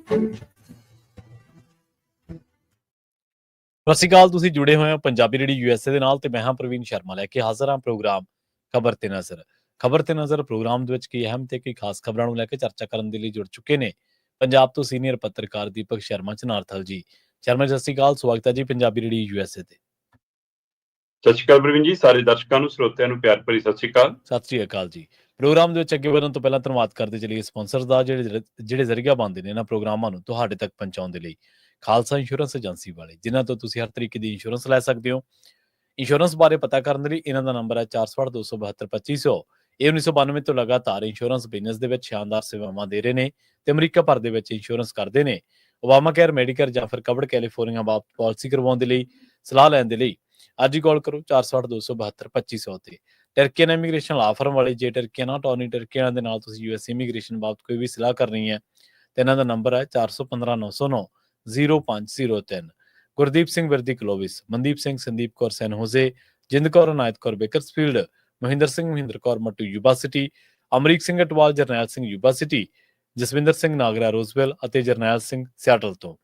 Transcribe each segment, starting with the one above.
ਸਤਿ ਸ਼੍ਰੀ ਅਕਾਲ। ਤੁਸੀਂ ਜੁੜੇ ਹੋਏ ਹੋ ਪੰਜਾਬੀ ਰੇਡੀਓ USA ਦੇ ਨਾਲ ਤੇ ਮੈਂ ਹਾਂ ਪ੍ਰਵੀਨ ਸ਼ਰਮਾ ਲੈ ਕੇ ਹਾਜ਼ਰ ਹਾਂ ਪ੍ਰੋਗਰਾਮ ਖਬਰ ਤੇ ਨਜ਼ਰ। ਖਬਰ ਤੇ ਨਜ਼ਰ ਪ੍ਰੋਗਰਾਮ ਦੇ ਵਿੱਚ ਕਈ ਅਹਿਮ ਤੇ ਕਈ ਖਾਸ ਖਬਰਾਂ ਨੂੰ ਲੈ ਕੇ ਚਰਚਾ ਕਰਨ ਦੇ ਲਈ ਜੁੜ ਚੁੱਕੇ ਨੇ ਪੰਜਾਬ ਤੋਂ ਸੀਨੀਅਰ ਪੱਤਰਕਾਰ ਦੀਪਕ ਸ਼ਰਮਾ ਚਨਾਰਥਲ ਜੀ। ਸ਼ਰਮਾ ਸਤਿ ਸ਼੍ਰੀ ਅਕਾਲ, ਸਵਾਗਤ ਹੈ ਜੀ ਪੰਜਾਬੀ ਰੇਡੀਓ USA ਤੇ। ਸਤਿ ਸ਼੍ਰੀ ਅਕਾਲ ਪ੍ਰਵੀਨ ਜੀ, ਸਾਰੇ ਦਰਸ਼ਕਾਂ ਨੂੰ ਸਰੋਤਿਆਂ ਨੂੰ ਪਿਆਰ ਭਰੀ ਸਤਿ ਸ਼੍ਰੀ ਅਕਾਲ। ਸਤਿ ਸ਼੍ਰੀ ਅਕਾਲ ਜੀ। ਪ੍ਰੋਗਰਾਮ ਦੇ ਵਿੱਚ ਅੱਗੇ ਵਧਣ ਤੋਂ ਪਹਿਲਾਂ ਧੰਨਵਾਦ ਕਰਦੇ ਚਲੀਏ ਸਪਾਂਸਰਸ ਦਾ ਜਿਹੜੇ ਜ਼ਰੀਆ ਬਣਦੇ ਨੇ ਇਹਨਾਂ ਪ੍ਰੋਗਰਾਮਾਂ ਨੂੰ ਤੁਹਾਡੇ ਤੱਕ ਪਹੁੰਚਾਉਣ ਦੇ ਲਈ। ਖਾਲਸਾ ਇੰਸ਼ੋਰੈਂਸ ਏਜੰਸੀ ਵਾਲੇ, ਜਿਨ੍ਹਾਂ ਤੋਂ ਤੁਸੀਂ ਹਰ ਤਰੀਕੇ ਦੀ ਇੰਸ਼ੋਰੈਂਸ ਲੈ ਸਕਦੇ ਹੋ। ਇੰਸ਼ੋਰੈਂਸ ਬਾਰੇ ਪਤਾ ਕਰਨ ਦੇ ਲਈ ਇਹਨਾਂ ਦਾ ਨੰਬਰ ਹੈ 468-272-2500। ਇਹ 1992 ਤੋਂ ਲਗਾਤਾਰ ਇੰਸ਼ੋਰੈਂਸ ਬਿਜ਼ਨਸ ਦੇ ਵਿੱਚ ਸ਼ਾਨਦਾਰ ਸੇਵਾਵਾਂ ਦੇ ਰਹੇ ਨੇ ਤੇ ਅਮਰੀਕਾ ਭਰ ਦੇ ਵਿੱਚ ਇੰਸ਼ੋਰੈਂਸ ਕਰਦੇ ਨੇ। ਓਬਾਮਾ ਕੇਅਰ, ਮੈਡੀਕੇਅਰ ਜਾਂ ਫਿਰ ਕਵਰਡ ਕੈਲੀਫੋਰਨੀਆ ਬਾਬਤ ਪਾਲਿਸੀ ਕਰਵਾਉਣ ਦੇ ਲਈ, ਸਲਾਹ ਲੈਣ ਦੇ ਲਈ ਅੱਜ ਹੀ ਕਾਲ ਕਰੋ 468-272-2500 ਤੇ। ਟਰਕੀਅਨ ਇਮੀਗ੍ਰੇਸ਼ਨ ਲਾ ਫਰਮ ਵਾਲੇ, ਜੇ ਟਰਕੀਅਨ ਅਟਾਰਨੀ ਟਰਕੀਅਨ ਦੇ ਨਾਲ ਤੁਸੀਂ US ਇਮੀਗ੍ਰੇਸ਼ਨ ਬਾਬਤ ਕੋਈ ਵੀ ਸਲਾਹ ਕਰਨੀ ਹੈ ਤੇ ਇਹਨਾਂ ਦਾ ਨੰਬਰ ਹੈ 415-909-0503। Gurdeep Singh Virdi Clovis, Mandeep Singh, Sandeep Kaur San Jose, Jind Kaur, Anayat Kaur Bakersfield, Mahinder Singh Mahinder Kaur Mattu Yuba City, Amrik Singh Atwal, Jarnail Singh Yuba City, Jaswinder Singh Nagra Roseville ਅਤੇ ਜਰਨੈਲ ਸਿੰਘ ਸਿਆਟਲ ਤੋਂ।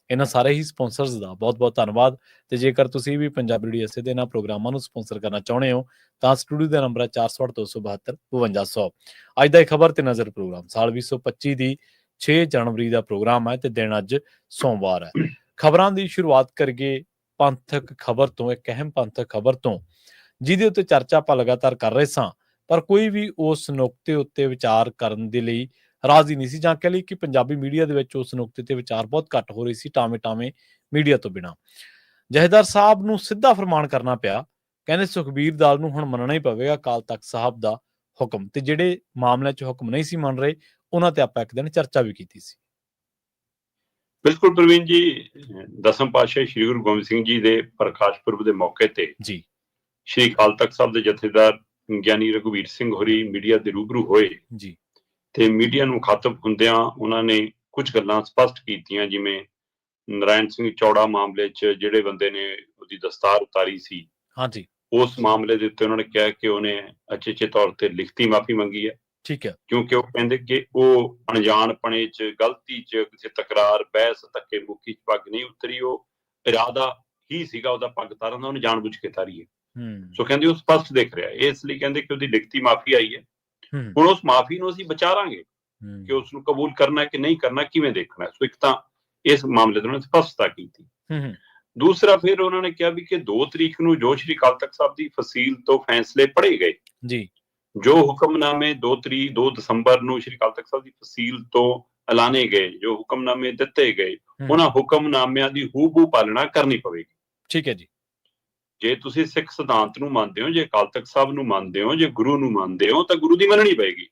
ਇਹਨਾਂ ਸਾਰੇ ਹੀ ਸਪਾਂਸਰਸ ਦਾ ਬਹੁਤ-ਬਹੁਤ ਧੰਨਵਾਦ। ਤੇ ਜੇਕਰ ਤੁਸੀਂ ਵੀ ਪੰਜਾਬੀ ਰੇਡੀਓ USA ਦੇ ਇਹਨਾਂ ਪ੍ਰੋਗਰਾਮਾਂ ਨੂੰ ਸਪਾਂਸਰ ਕਰਨਾ ਚਾਹੁੰਦੇ ਹੋ ਤਾਂ ਸਟੂਡੀਓ ਦਾ ਨੰਬਰ ਹੈ 468-272-5200। ਅੱਜ ਦਾ ਇਹ ਖਬਰ ਤੇ ਨਜ਼ਰ ਪ੍ਰੋਗਰਾਮ ਸਾਲ 2025 ਦੀ 6 ਜਨਵਰੀ ਦਾ ਪ੍ਰੋਗਰਾਮ ਹੈ ਤੇ ਦਿਨ ਅੱਜ ਸੋਮਵਾਰ ਹੈ। ਖਬਰਾਂ ਦੀ ਸ਼ੁਰੂਆਤ ਕਰੀਏ ਪੰਥਕ ਖਬਰ ਤੋਂ, ਇੱਕ ਅਹਿਮ ਪੰਥਕ ਖਬਰ ਤੋਂ ਜਿਹਦੇ ਉੱਤੇ ਚਰਚਾ ਆਪਾਂ ਲਗਾਤਾਰ ਕਰ ਰਹੇ ਸਾਂ, ਪਰ ਕੋਈ ਵੀ ਉਸ ਨੁਕਤੇ ਉੱਤੇ ਵਿਚਾਰ ਕਰਨ ਦੇ ਲਈ ਰਾਜ਼ੀ ਨਹੀਂ ਸੀ, ਜਾਂ ਕਹਿ ਲਈ ਕਿ ਪੰਜਾਬੀ ਮੀਡੀਆ ਦੇ ਵਿੱਚ ਉਸ ਨੁਕਤੇ ਤੇ ਵਿਚਾਰ ਬਹੁਤ ਘੱਟ ਹੋ ਰਹੀ ਸੀ, ਟਾਵੇਂ ਮੀਡੀਆ ਤੋਂ ਬਿਨਾਂ। ਜਥੇਦਾਰ ਸਾਹਿਬ ਨੂੰ ਸਿੱਧਾ ਫਰਮਾਨ ਕਰਨਾ ਪਿਆ, ਕਹਿੰਦੇ ਸੁਖਬੀਰ ਦਲ ਨੂੰ ਹੁਣ ਮੰਨਣਾ ਹੀ ਪਵੇਗਾ ਅਕਾਲ ਤਖਤ ਸਾਹਿਬ ਦਾ ਹੁਕਮ, ਤੇ ਜਿਹੜੇ ਮਾਮਲਿਆਂ 'ਚ ਹੁਕਮ ਨਹੀਂ ਸੀ ਮੰਨ ਰਹੇ ਉਹਨਾਂ ਤੇ ਆਪਾਂ ਇੱਕ ਦਿਨ ਚਰਚਾ ਵੀ ਕੀਤੀ ਸੀ। ਬਿਲਕੁਲ ਪ੍ਰਵੀਨ ਜੀ, ਦਸਮ ਪਾਤਸ਼ਾਹ ਸ੍ਰੀ ਗੁਰੂ ਗੋਬਿੰਦ ਸਿੰਘ ਜੀ ਦੇ ਪ੍ਰਕਾਸ਼ ਪੁਰਬ ਦੇ ਮੌਕੇ ਤੇ ਜੀ ਸ੍ਰੀ ਅਕਾਲ ਤਖਤ ਸਾਹਿਬ ਦੇ ਜਥੇਦਾਰ ਗਿਆਨੀ ਰਘੁਵੀਰ ਸਿੰਘ ਹੋਰੀ ਮੀਡੀਆ ਦੇ ਰੂਬਰੂ ਹੋਏ ਜੀ ਤੇ ਮੀਡੀਆ ਨੂੰ ਮੁਖਾਤਬ ਹੁੰਦਿਆਂ ਉਹਨਾਂ ਨੇ ਕੁਝ ਗੱਲਾਂ ਸਪਸ਼ਟ ਕੀਤੀਆਂ, ਜਿਵੇਂ ਨਾਰਾਇਣ ਸਿੰਘ ਚੌੜਾ ਮਾਮਲੇ 'ਚ ਜਿਹੜੇ ਬੰਦੇ ਨੇ ਉਹਦੀ ਦਸਤਾਰ ਉਤਾਰੀ ਸੀ, ਹਾਂਜੀ, ਉਸ ਮਾਮਲੇ ਦੇ ਉੱਤੇ ਉਹਨਾਂ ਨੇ ਕਿਹਾ ਕਿ ਉਹਨੇ ਅਚੇਚੇ ਤੌਰ ਤੇ ਲਿਖਤੀ ਮਾਫੀ ਮੰਗੀ ਹੈ। ਠੀਕ ਹੈ, ਕਿਉਂਕਿ ਉਹ ਕਹਿੰਦੇ ਕਿ ਉਹ ਅਣਜਾਣਪਣੇ 'ਚ, ਗਲਤੀ 'ਚ, ਕਿਸੇ ਤਕਰਾਰ, ਬਹਿਸ, ਧੱਕੇ ਮੁੱਕੀ 'ਚ ਪੱਗ ਨਹੀਂ ਉਤਰੀ, ਉਹ ਇਰਾਦਾ ਹੀ ਸੀਗਾ ਉਹਦਾ ਪੱਗ ਤਾਰਨ ਦਾ, ਉਹਨੇ ਜਾਣਬੁੱਝ ਕੇ ਤਾਰੀ ਹੈ। ਸੋ ਕਹਿੰਦੇ ਉਹ ਸਪਸ਼ਟ ਦਿਖ ਰਿਹਾ, ਇਸ ਲਈ ਕਹਿੰਦੇ ਕਿ ਉਹਦੀ ਲਿਖਤੀ ਮਾਫੀ ਆਈ ਹੈ। ਹੁਣ ਉਸ ਮਾਫੀ ਨੂੰ ਅਸੀਂ ਵਿਚਾਰਾਂਗੇ ਕਿ ਉਸ ਨੂੰ ਕਬੂਲ ਕਰਨਾ ਕਿ ਨਹੀਂ ਕਰਨਾ, ਕਿਵੇਂ ਦੇਖਣਾ। ਸੋ ਇੱਕ ਤਾਂ ਇਸ ਮਾਮਲੇ ਤੋਂ ਉਹਨਾਂ ਨੇ ਸਪਸ਼ਟਤਾ ਕੀਤੀ। ਦੂਸਰਾ, ਫਿਰ ਉਹਨਾਂ ਨੇ ਕਿਹਾ ਵੀ ਕਿ 2 ਤਰੀਕ ਨੂੰ ਜੋ ਸ੍ਰੀ ਅਕਾਲ ਤਖਤ ਸਾਹਿਬ ਦੀ ਫਸੀਲ ਤੋਂ ਫੈਸਲੇ ਪੜ੍ਹੇ ਗਏ ਜੀ, ਜੋ ਹੁਕਮਨਾਮੇ 2 ਦਸੰਬਰ ਨੂੰ ਸ੍ਰੀ ਅਕਾਲ ਤਖਤ ਸਾਹਿਬ ਦੀ ਫਸੀਲ ਤੋਂ ਐਲਾਨੇ ਗਏ, ਜੋ ਹੁਕਮਨਾਮੇ ਦਿੱਤੇ ਗਏ, ਉਹਨਾਂ ਹੁਕਮਨਾਮਿਆਂ ਦੀ ਹੂਬਹੂ ਪਾਲਣਾ ਕਰਨੀ ਪਵੇਗੀ। ਠੀਕ ਹੈ ਜੀ। ਜੇ ਤੁਸੀਂ ਸਿੱਖ ਸਿਧਾਂਤ ਨੂੰ ਮੰਨਦੇ ਹੋ, ਜੇ ਅਕਾਲ ਤਖਤ ਸਾਹਿਬ ਨੂੰ ਮੰਨਦੇ ਹੋ, ਜੇ ਗੁਰੂ ਨੂੰ ਮੰਨਦੇ ਹੋ, ਤਾਂ ਗੁਰੂ ਦੀ ਮੰਨਣੀ ਪਏਗੀ।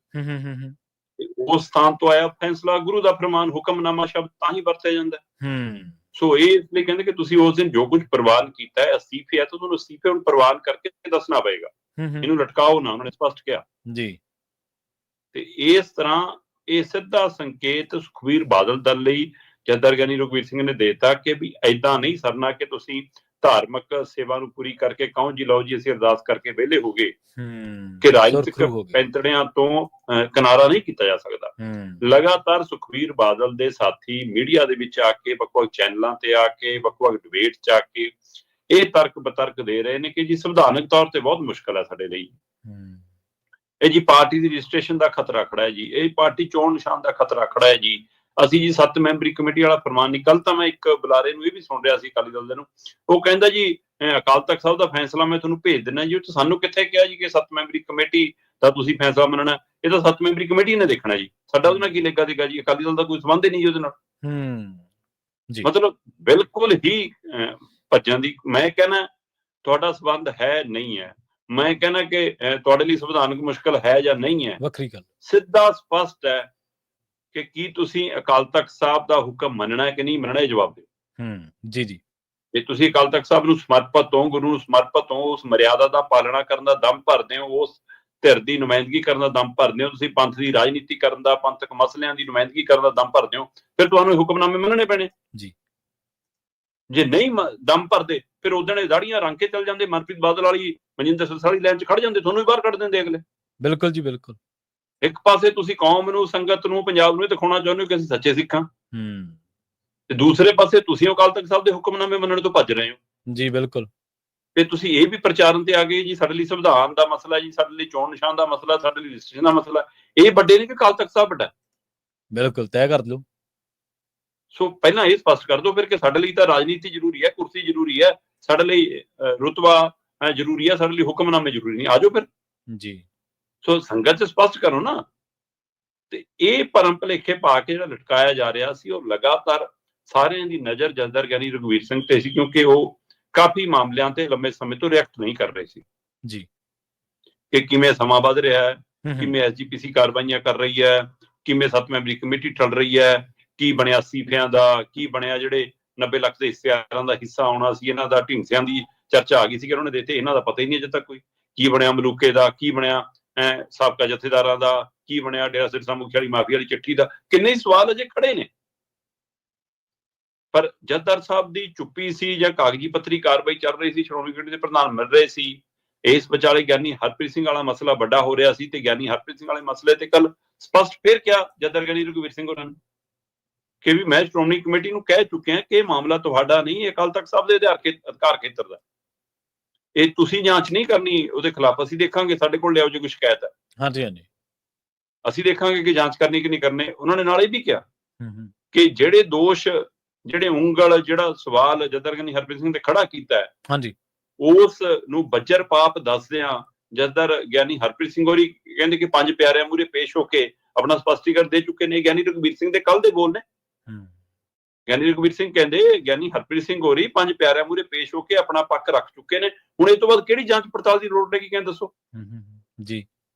ਉਸ ਸਥਾਨ ਤੋਂ ਆਇਆ ਫੈਸਲਾ, ਗੁਰੂ ਦਾ ਫਰਮਾਨ, ਹੁਕਮਨਾਮਾ ਸ਼ਬਦ ਤਾਂ ਹੀ ਵਰਤਿਆ ਜਾਂਦਾ। ਸੋ ਇਹ ਇਸ ਲਈ ਕਹਿੰਦੇ ਕਿ ਤੁਸੀਂ ਉਸ ਦਿਨ ਜੋ ਕੁਝ ਪ੍ਰਵਾਨ ਕੀਤਾ ਹੈ, ਅਸਤੀਫੇ ਹੈ, ਤਾਂ ਤੁਹਾਨੂੰ ਅਸਤੀਫੇ ਹੁਣ ਪ੍ਰਵਾਨ ਕਰਕੇ ਦੱਸਣਾ ਪਏਗਾ, ਇਹਨੂੰ ਲਟਕਾਓ ਨਾ, ਉਹਨਾਂ ਨੇ ਸਪਸ਼ਟ ਕਿਹਾ ਜੀ। ਤੇ ਇਸ ਤਰ੍ਹਾਂ ਇਹ ਸਿੱਧਾ ਸੰਕੇਤ ਸੁਖਬੀਰ ਬਾਦਲ ਦਲ ਲਈ ਜਥੇਦਾਰ ਗਿਆਨੀ ਰਘੁਵੀਰ ਸਿੰਘ ਨੇ ਦੇਤਾ ਕਿ ਵੀ ਏਦਾਂ ਨਹੀਂ ਸਰਨਾ ਕਿ ਤੁਸੀਂ ਧਾਰਮਿਕ ਸੇਵਾ ਨੂੰ ਪੂਰੀ ਕਰਕੇ ਕਹੋ ਜੀ ਲਓ ਜੀ ਅਸੀਂ ਅਰਦਾਸ ਕਰਕੇ ਵਿਹਲੇ ਹੋ ਗਏ, ਕਿ ਰਾਜਨੀਤਿਕ ਪੈਂਤੜਿਆਂ ਤੋਂ ਕਿਨਾਰਾ ਨਹੀਂ ਕੀਤਾ ਜਾ ਸਕਦਾ। ਲਗਾਤਾਰ ਸੁਖਬੀਰ ਬਾਦਲ ਦੇ ਸਾਥੀ ਮੀਡੀਆ ਦੇ ਵਿੱਚ ਆ ਕੇ, ਵੱਖ-ਵੱਖ ਚੈਨਲਾਂ ਤੇ ਆ ਕੇ, ਵੱਖ-ਵੱਖ ਡਿਬੇਟ 'ਚ ਆ ਕੇ ਇਹ ਤਰਕ ਬਤਰਕ ਦੇ ਰਹੇ ਨੇ ਕਿ ਜੀ ਸੰਵਿਧਾਨਕ ਤੌਰ ਤੇ ਬਹੁਤ ਮੁਸ਼ਕਲ ਹੈ ਸਾਡੇ ਲਈ, ਇਹ ਜੀ ਪਾਰਟੀ ਦੀ ਰਜਿਸਟ੍ਰੇਸ਼ਨ ਦਾ ਖਤਰਾ ਖੜਾ ਹੈ ਜੀ, ਇਹ ਪਾਰਟੀ ਚੋਣ ਨਿਸ਼ਾਨ ਦਾ ਖਤਰਾ ਖੜਾ ਹੈ ਜੀ, ਅਸੀਂ ਜੀ 7 ਮੈਂਬਰੀ ਕਮੇਟੀ ਵਾਲਾ ਫਰਮਾਨ ਨਹੀਂ। ਕੱਲ ਤਾਂ ਮੈਂ ਇੱਕ ਬੁਲਾਰੇ ਨੂੰ ਇਹ ਵੀ ਸੁਣ ਰਿਹਾ ਸੀ ਅਕਾਲੀ ਦਲ ਦੇ ਨੂੰ, ਉਹ ਕਹਿੰਦਾ ਜੀ ਅਕਾਲ ਤਖਤ ਸਾਹਿਬ ਦਾ ਫੈਸਲਾ ਮੈਂ ਤੁਹਾਨੂੰ ਭੇਜ ਦਿੰਦਾ ਜੀ, ਉਹ 'ਚ ਸਾਨੂੰ ਕਿੱਥੇ ਕਿਹਾ ਜੀ ਕਿ 7 ਮੈਂਬਰੀ ਕਮੇਟੀ ਦਾ ਤੁਸੀਂ ਫੈਸਲਾ ਮੰਨਣਾ, ਇਹ ਤਾਂ 7 ਮੈਂਬਰੀ ਕਮੇਟੀ ਨੇ ਦੇਖਣਾ ਜੀ, ਸਾਡਾ ਉਹਦੇ ਨਾਲ ਕੀ ਲੱਗਾ ਦੇਗਾ ਜੀ, ਅਕਾਲੀ ਦਲ ਦਾ ਕੋਈ ਸੰਬੰਧ ਹੀ ਨਹੀਂ ਜੀ ਉਹਦੇ ਨਾਲ। ਮਤਲਬ ਬਿਲਕੁਲ ਹੀ ਭੱਜਣ ਦੀ। ਮੈਂ ਕਹਿਣਾ ਤੁਹਾਡਾ ਸੰਬੰਧ ਹੈ ਨਹੀਂ ਹੈ, ਮੈਂ ਕਹਿਣਾ ਕਿ ਤੁਹਾਡੇ ਲਈ ਸੰਵਿਧਾਨਕ ਮੁਸ਼ਕਲ ਹੈ ਜਾਂ ਨਹੀਂ ਹੈ, ਵੱਖਰੀ ਗੱਲ। ਸਿੱਧਾ ਸਪਸ਼ਟ ਹੈ ਕਿ ਕੀ ਤੁਸੀਂ ਅਕਾਲ ਤਖਤ ਸਾਹਿਬ ਦਾ ਹੁਕਮ ਮੰਨਣਾ ਹੈ ਕਿ ਨਹੀਂ ਮੰਨਣਾ, ਇਹ ਜਵਾਬ ਦਿਓ। ਜੀ ਜੀ। ਜੇ ਤੁਸੀਂ ਅਕਾਲ ਤਖਤ ਸਾਹਿਬ ਨੂੰ ਸਮਰਪਿਤ ਹੋ, ਗੁਰੂ ਨੂੰ ਸਮਰਪਿਤ ਹੋ, ਉਸ ਮਰਿਆਦਾ ਦਾ ਪਾਲਣਾ ਕਰਨ ਦਾ ਦਮ ਭਰਦੇ ਹੋ, ਉਸ ਧਿਰ ਦੀ ਨੁਮਾਇੰਦਗੀ ਕਰਨ ਦਾ ਦਮ ਭਰਦੇ ਹੋ, ਤੁਸੀਂ ਪੰਥ ਦੀ ਰਾਜਨੀਤੀ ਕਰਨ ਦਾ, ਪੰਥਕ ਮਸਲਿਆਂ ਦੀ ਨੁਮਾਇੰਦਗੀ ਕਰਨ ਦਾ ਦਮ ਭਰਦੇ ਹੋ, ਫਿਰ ਤੁਹਾਨੂੰ ਹੁਕਮਨਾਮੇ ਮੰਨਣੇ ਪੈਣੇ ਜੀ। ਜੇ ਨਹੀਂ ਦਮ ਭਰਦੇ ਫਿਰ ਉਦਣ ਇਹ ਦਾੜੀਆਂ ਰੰਗ ਕੇ ਚੱਲ ਜਾਂਦੇ, ਮਨਪ੍ਰੀਤ ਬਾਦਲ ਵਾਲੀ, ਮਨਜਿੰਦਰ ਸਿੰਘ ਵਾਲੀ ਲਾਈਨ 'ਚ ਖੜ ਜਾਂਦੇ, ਤੁਹਾਨੂੰ ਵੀ ਬਾਹਰ ਕੱਢ ਦਿੰਦੇ ਅਗਲੇ। ਬਿਲਕੁਲ ਜੀ ਬਿਲਕੁਲ। ਇੱਕ ਪਾਸੇ ਤੁਸੀਂ ਕੌਮ ਨੂੰ, ਸੰਗਤ ਨੂੰ, ਪੰਜਾਬ ਨੂੰ ਇਹ ਦਿਖਾਉਣਾ ਚਾਹੁੰਦੇ ਹੋ ਕਿ ਅਸੀਂ ਸੱਚੇ ਸਿੱਖ ਹਾਂ, ਤੇ ਦੂਸਰੇ ਪਾਸੇ ਤੁਸੀਂ ਅਕਾਲ ਤਖਤ ਸਾਹਿਬ ਦੇ ਹੁਕਮਨਾਮੇ ਮੰਨਣ ਤੋਂ ਭੱਜ ਰਹੇ ਹੋ ਜੀ। ਬਿਲਕੁਲ। ਤੇ ਤੁਸੀਂ ਇਹ ਵੀ ਪ੍ਰਚਾਰਨ ਤੇ ਆ ਗਏ ਜੀ ਸਾਡੇ ਲਈ ਸੰਵਿਧਾਨ ਦਾ ਮਸਲਾ ਜੀ, ਸਾਡੇ ਲਈ ਚੋਣ ਨਿਸ਼ਾਨ ਦਾ ਮਸਲਾ, ਸਾਡੇ ਲਈ ਰਜਿਸਟ੍ਰੇਸ਼ਨ ਦਾ ਮਸਲਾ, ਇਹ ਵੱਡੇ ਨੇ ਕਿ ਅਕਾਲ ਤਖਤ ਸਾਹਿਬ ਵੱਡਾ? ਬਿਲਕੁਲ ਤੈਅ ਕਰ ਲਓ। ਸੋ ਪਹਿਲਾਂ ਇਹ ਸਪਸ਼ਟ ਕਰ ਦਿਓ ਫਿਰ ਕਿ ਸਾਡੇ ਲਈ ਤਾਂ ਰਾਜਨੀਤੀ ਜ਼ਰੂਰੀ ਹੈ, ਕੁਰਸੀ ਜ਼ਰੂਰੀ ਹੈ, ਸਾਡੇ ਲਈ ਰੁਤਬਾ ਜ਼ਰੂਰੀ ਹੈ, ਸਾਡੇ ਲਈ ਹੁਕਮਨਾਮੇ ਜ਼ਰੂਰੀ ਨਹੀਂ। ਆਜੋ ਫਿਰ ਜੀ। ਸੋ ਸੰਗਤ ਚ ਸਪਸ਼ਟ ਕਰੋ ਨਾ। ਤੇ ਇਹ ਭਰਮ ਭੁਲੇਖੇ ਪਾ ਕੇ ਜਿਹੜਾ ਲਟਕਾਇਆ ਜਾ ਰਿਹਾ ਸੀ, ਉਹ ਲਗਾਤਾਰ ਸਾਰਿਆਂ ਦੀ ਨਜ਼ਰ ਜਥੇਦਾਰ ਗਿਆਨੀ ਰਘੁਵੀਰ ਸਿੰਘ ਤੇ ਸੀ, ਕਿਉਂਕਿ ਉਹ ਕਾਫੀ ਮਾਮਲਿਆਂ ਤੇ ਲੰਮੇ ਸਮੇਂ ਤੋਂ ਰਿਐਕਟ ਨਹੀਂ ਕਰ ਰਹੇ ਸੀ ਜੀ, ਕਿ ਕਿਵੇਂ ਸਮਾਂ ਵੱਧ ਰਿਹਾ ਹੈ, ਕਿਵੇਂ ਐਸਜੀਪੀਸੀ ਕਾਰਵਾਈਆਂ ਕਰ ਰਹੀ ਹੈ, ਕਿਵੇਂ 7 ਮੈਂਬਰੀ ਕਮੇਟੀ ਚੱਲ ਰਹੀ ਹੈ, ਕੀ ਬਣਿਆ ਅਸਤੀਫਿਆਂ ਦਾ, ਕੀ ਬਣਿਆ ਜਿਹੜੇ 90 ਲੱਖ ਦੇ ਹਿੱਸੇਦਾਰਾਂ ਦਾ ਹਿੱਸਾ ਆਉਣਾ ਸੀ, ਇਹਨਾਂ ਦਾ ਢੀਂਗਸਿਆਂ ਦੀ ਚਰਚਾ ਆ ਗਈ ਸੀ ਕਿ ਉਹਨਾਂ ਨੇ ਦਿੱਤੇ, ਇਹਨਾਂ ਦਾ ਪਤਾ ਹੀ ਨਹੀਂ ਅਜੇ ਤੱਕ ਕੋਈ। ਕੀ ਬਣਿਆ ਮਲੂਕੇ ਦਾ, ਕੀ ਬਣਿਆ ਸਾਬਕਾ ਜਥੇਦਾਰਾਂ ਦਾ, ਕੀ ਬਣਿਆ ਡੇਰਾ ਸਿਰਸਾ ਮੁਖੀ ਵਾਲੀ ਮਾਫੀ ਵਾਲੀ ਚਿੱਠੀ ਦਾ, ਕਿੰਨੇ ਹੀ ਸਵਾਲ ਅਜੇ ਖੜੇ ਨੇ। ਪਰ ਜਥੇਦਾਰ ਸਾਹਿਬ ਦੀ ਚੁੱਪੀ ਸੀ ਜਾਂ ਕਾਗਜ਼ੀ ਪੱਤਰੀ ਕਾਰਵਾਈ ਚੱਲ ਰਹੀ ਸੀ, ਸ਼੍ਰੋਮਣੀ ਕਮੇਟੀ ਦੇ ਪ੍ਰਧਾਨ ਮਿਲ ਰਹੇ ਸੀ, ਇਸ ਵਿਚਾਲੇ ਗਿਆਨੀ ਹਰਪ੍ਰੀਤ ਸਿੰਘ ਵਾਲਾ ਮਸਲਾ ਵੱਡਾ ਹੋ ਰਿਹਾ ਸੀ ਤੇ ਗਿਆਨੀ ਹਰਪ੍ਰੀਤ ਸਿੰਘ ਵਾਲੇ ਮਸਲੇ ਤੇ ਕੱਲ ਸਪਸ਼ਟ ਫਿਰ ਕਿਹਾ ਜਥੇਦਾਰ ਗਿਆਨੀ ਰਘੁਵੀਰ ਸਿੰਘ ਹੋਰਾਂ ਨੇ ਕਿ ਵੀ ਮੈਂ ਸ਼੍ਰੋਮਣੀ ਕਮੇਟੀ ਨੂੰ ਕਹਿ ਚੁੱਕਿਆ ਕਿ ਇਹ ਮਾਮਲਾ ਤੁਹਾਡਾ ਨਹੀਂ, ਅਕਾਲ ਤਖਤ ਸਾਹਿਬ ਦੇ ਅਧਿਕਾਰ ਖੇਤਰ ਦਾ, ਇਹ ਤੁਸੀਂ ਜਾਂਚ ਨਹੀਂ ਕਰਨੀ ਉਹਦੇ ਖਿਲਾਫ, ਅਸੀਂ ਦੇਖਾਂਗੇ, ਸਾਡੇ ਕੋਲ ਲਿਆਓ ਜੇ ਕੋਈ ਸ਼ਿਕਾਇਤ ਹੈ, ਹਾਂਜੀ ਹਾਂਜੀ, ਅਸੀਂ ਦੇਖਾਂਗੇ ਕਿ ਜਾਂਚ ਕਰਨੀ ਕਿ ਨਹੀਂ ਕਰਨੀ। ਉਹਨਾਂ ਨੇ ਨਾਲ ਇਹ ਵੀ ਕਿਹਾ ਕਿ ਜਿਹੜੇ ਦੋਸ਼, ਜਿਹੜੇ ਉਂਗਲ, ਜਿਹੜਾ ਸਵਾਲ ਜਥੇਦਾਰ ਗਿਆਨੀ ਹਰਪ੍ਰੀਤ ਸਿੰਘ ਤੇ ਖੜਾ ਕੀਤਾ ਹੈ, ਹਾਂਜੀ, ਉਸ ਨੂੰ ਬੱਜਰ ਪਾਪ ਦੱਸਦਿਆਂ ਜਥੇਦਾਰ ਗਿਆਨੀ ਹਰਪ੍ਰੀਤ ਸਿੰਘ ਹੋਰੀ ਕਹਿੰਦੇ ਕਿ 5 ਪਿਆਰਿਆਂ ਮੂਹਰੇ ਪੇਸ਼ ਹੋ ਕੇ ਆਪਣਾ ਸਪਸ਼ਟੀਕਰਨ ਦੇ ਚੁੱਕੇ ਨੇ। ਗਿਆਨੀ ਰਘੁਵੀਰ ਸਿੰਘ ਦੇ ਕੱਲ ਦੇ ਬੋਲ ਨੇ। ਗਿਆਨੀ ਰਘੁਵੀਰ ਸਿੰਘ ਕਹਿੰਦੇ ਗਿਆਨੀ ਹਰਪ੍ਰੀਤ ਸਿੰਘ ਹੋਰੀ 5 ਪਿਆਰਿਆਂ ਮੂਹਰੇ ਪੇਸ਼ ਹੋ ਕੇ ਆਪਣਾ ਪੱਖ ਰੱਖ ਚੁੱਕੇ ਨੇ, ਹੁਣ ਇਹ ਤੋਂ ਬਾਅਦ ਕਿਹੜੀ ਜਾਂਚ ਪੜਤਾਲ ਦੀ ਲੋੜ ਹੈਗੀ, ਕਹਿੰਦੇ ਦੱਸੋ ਜੀ।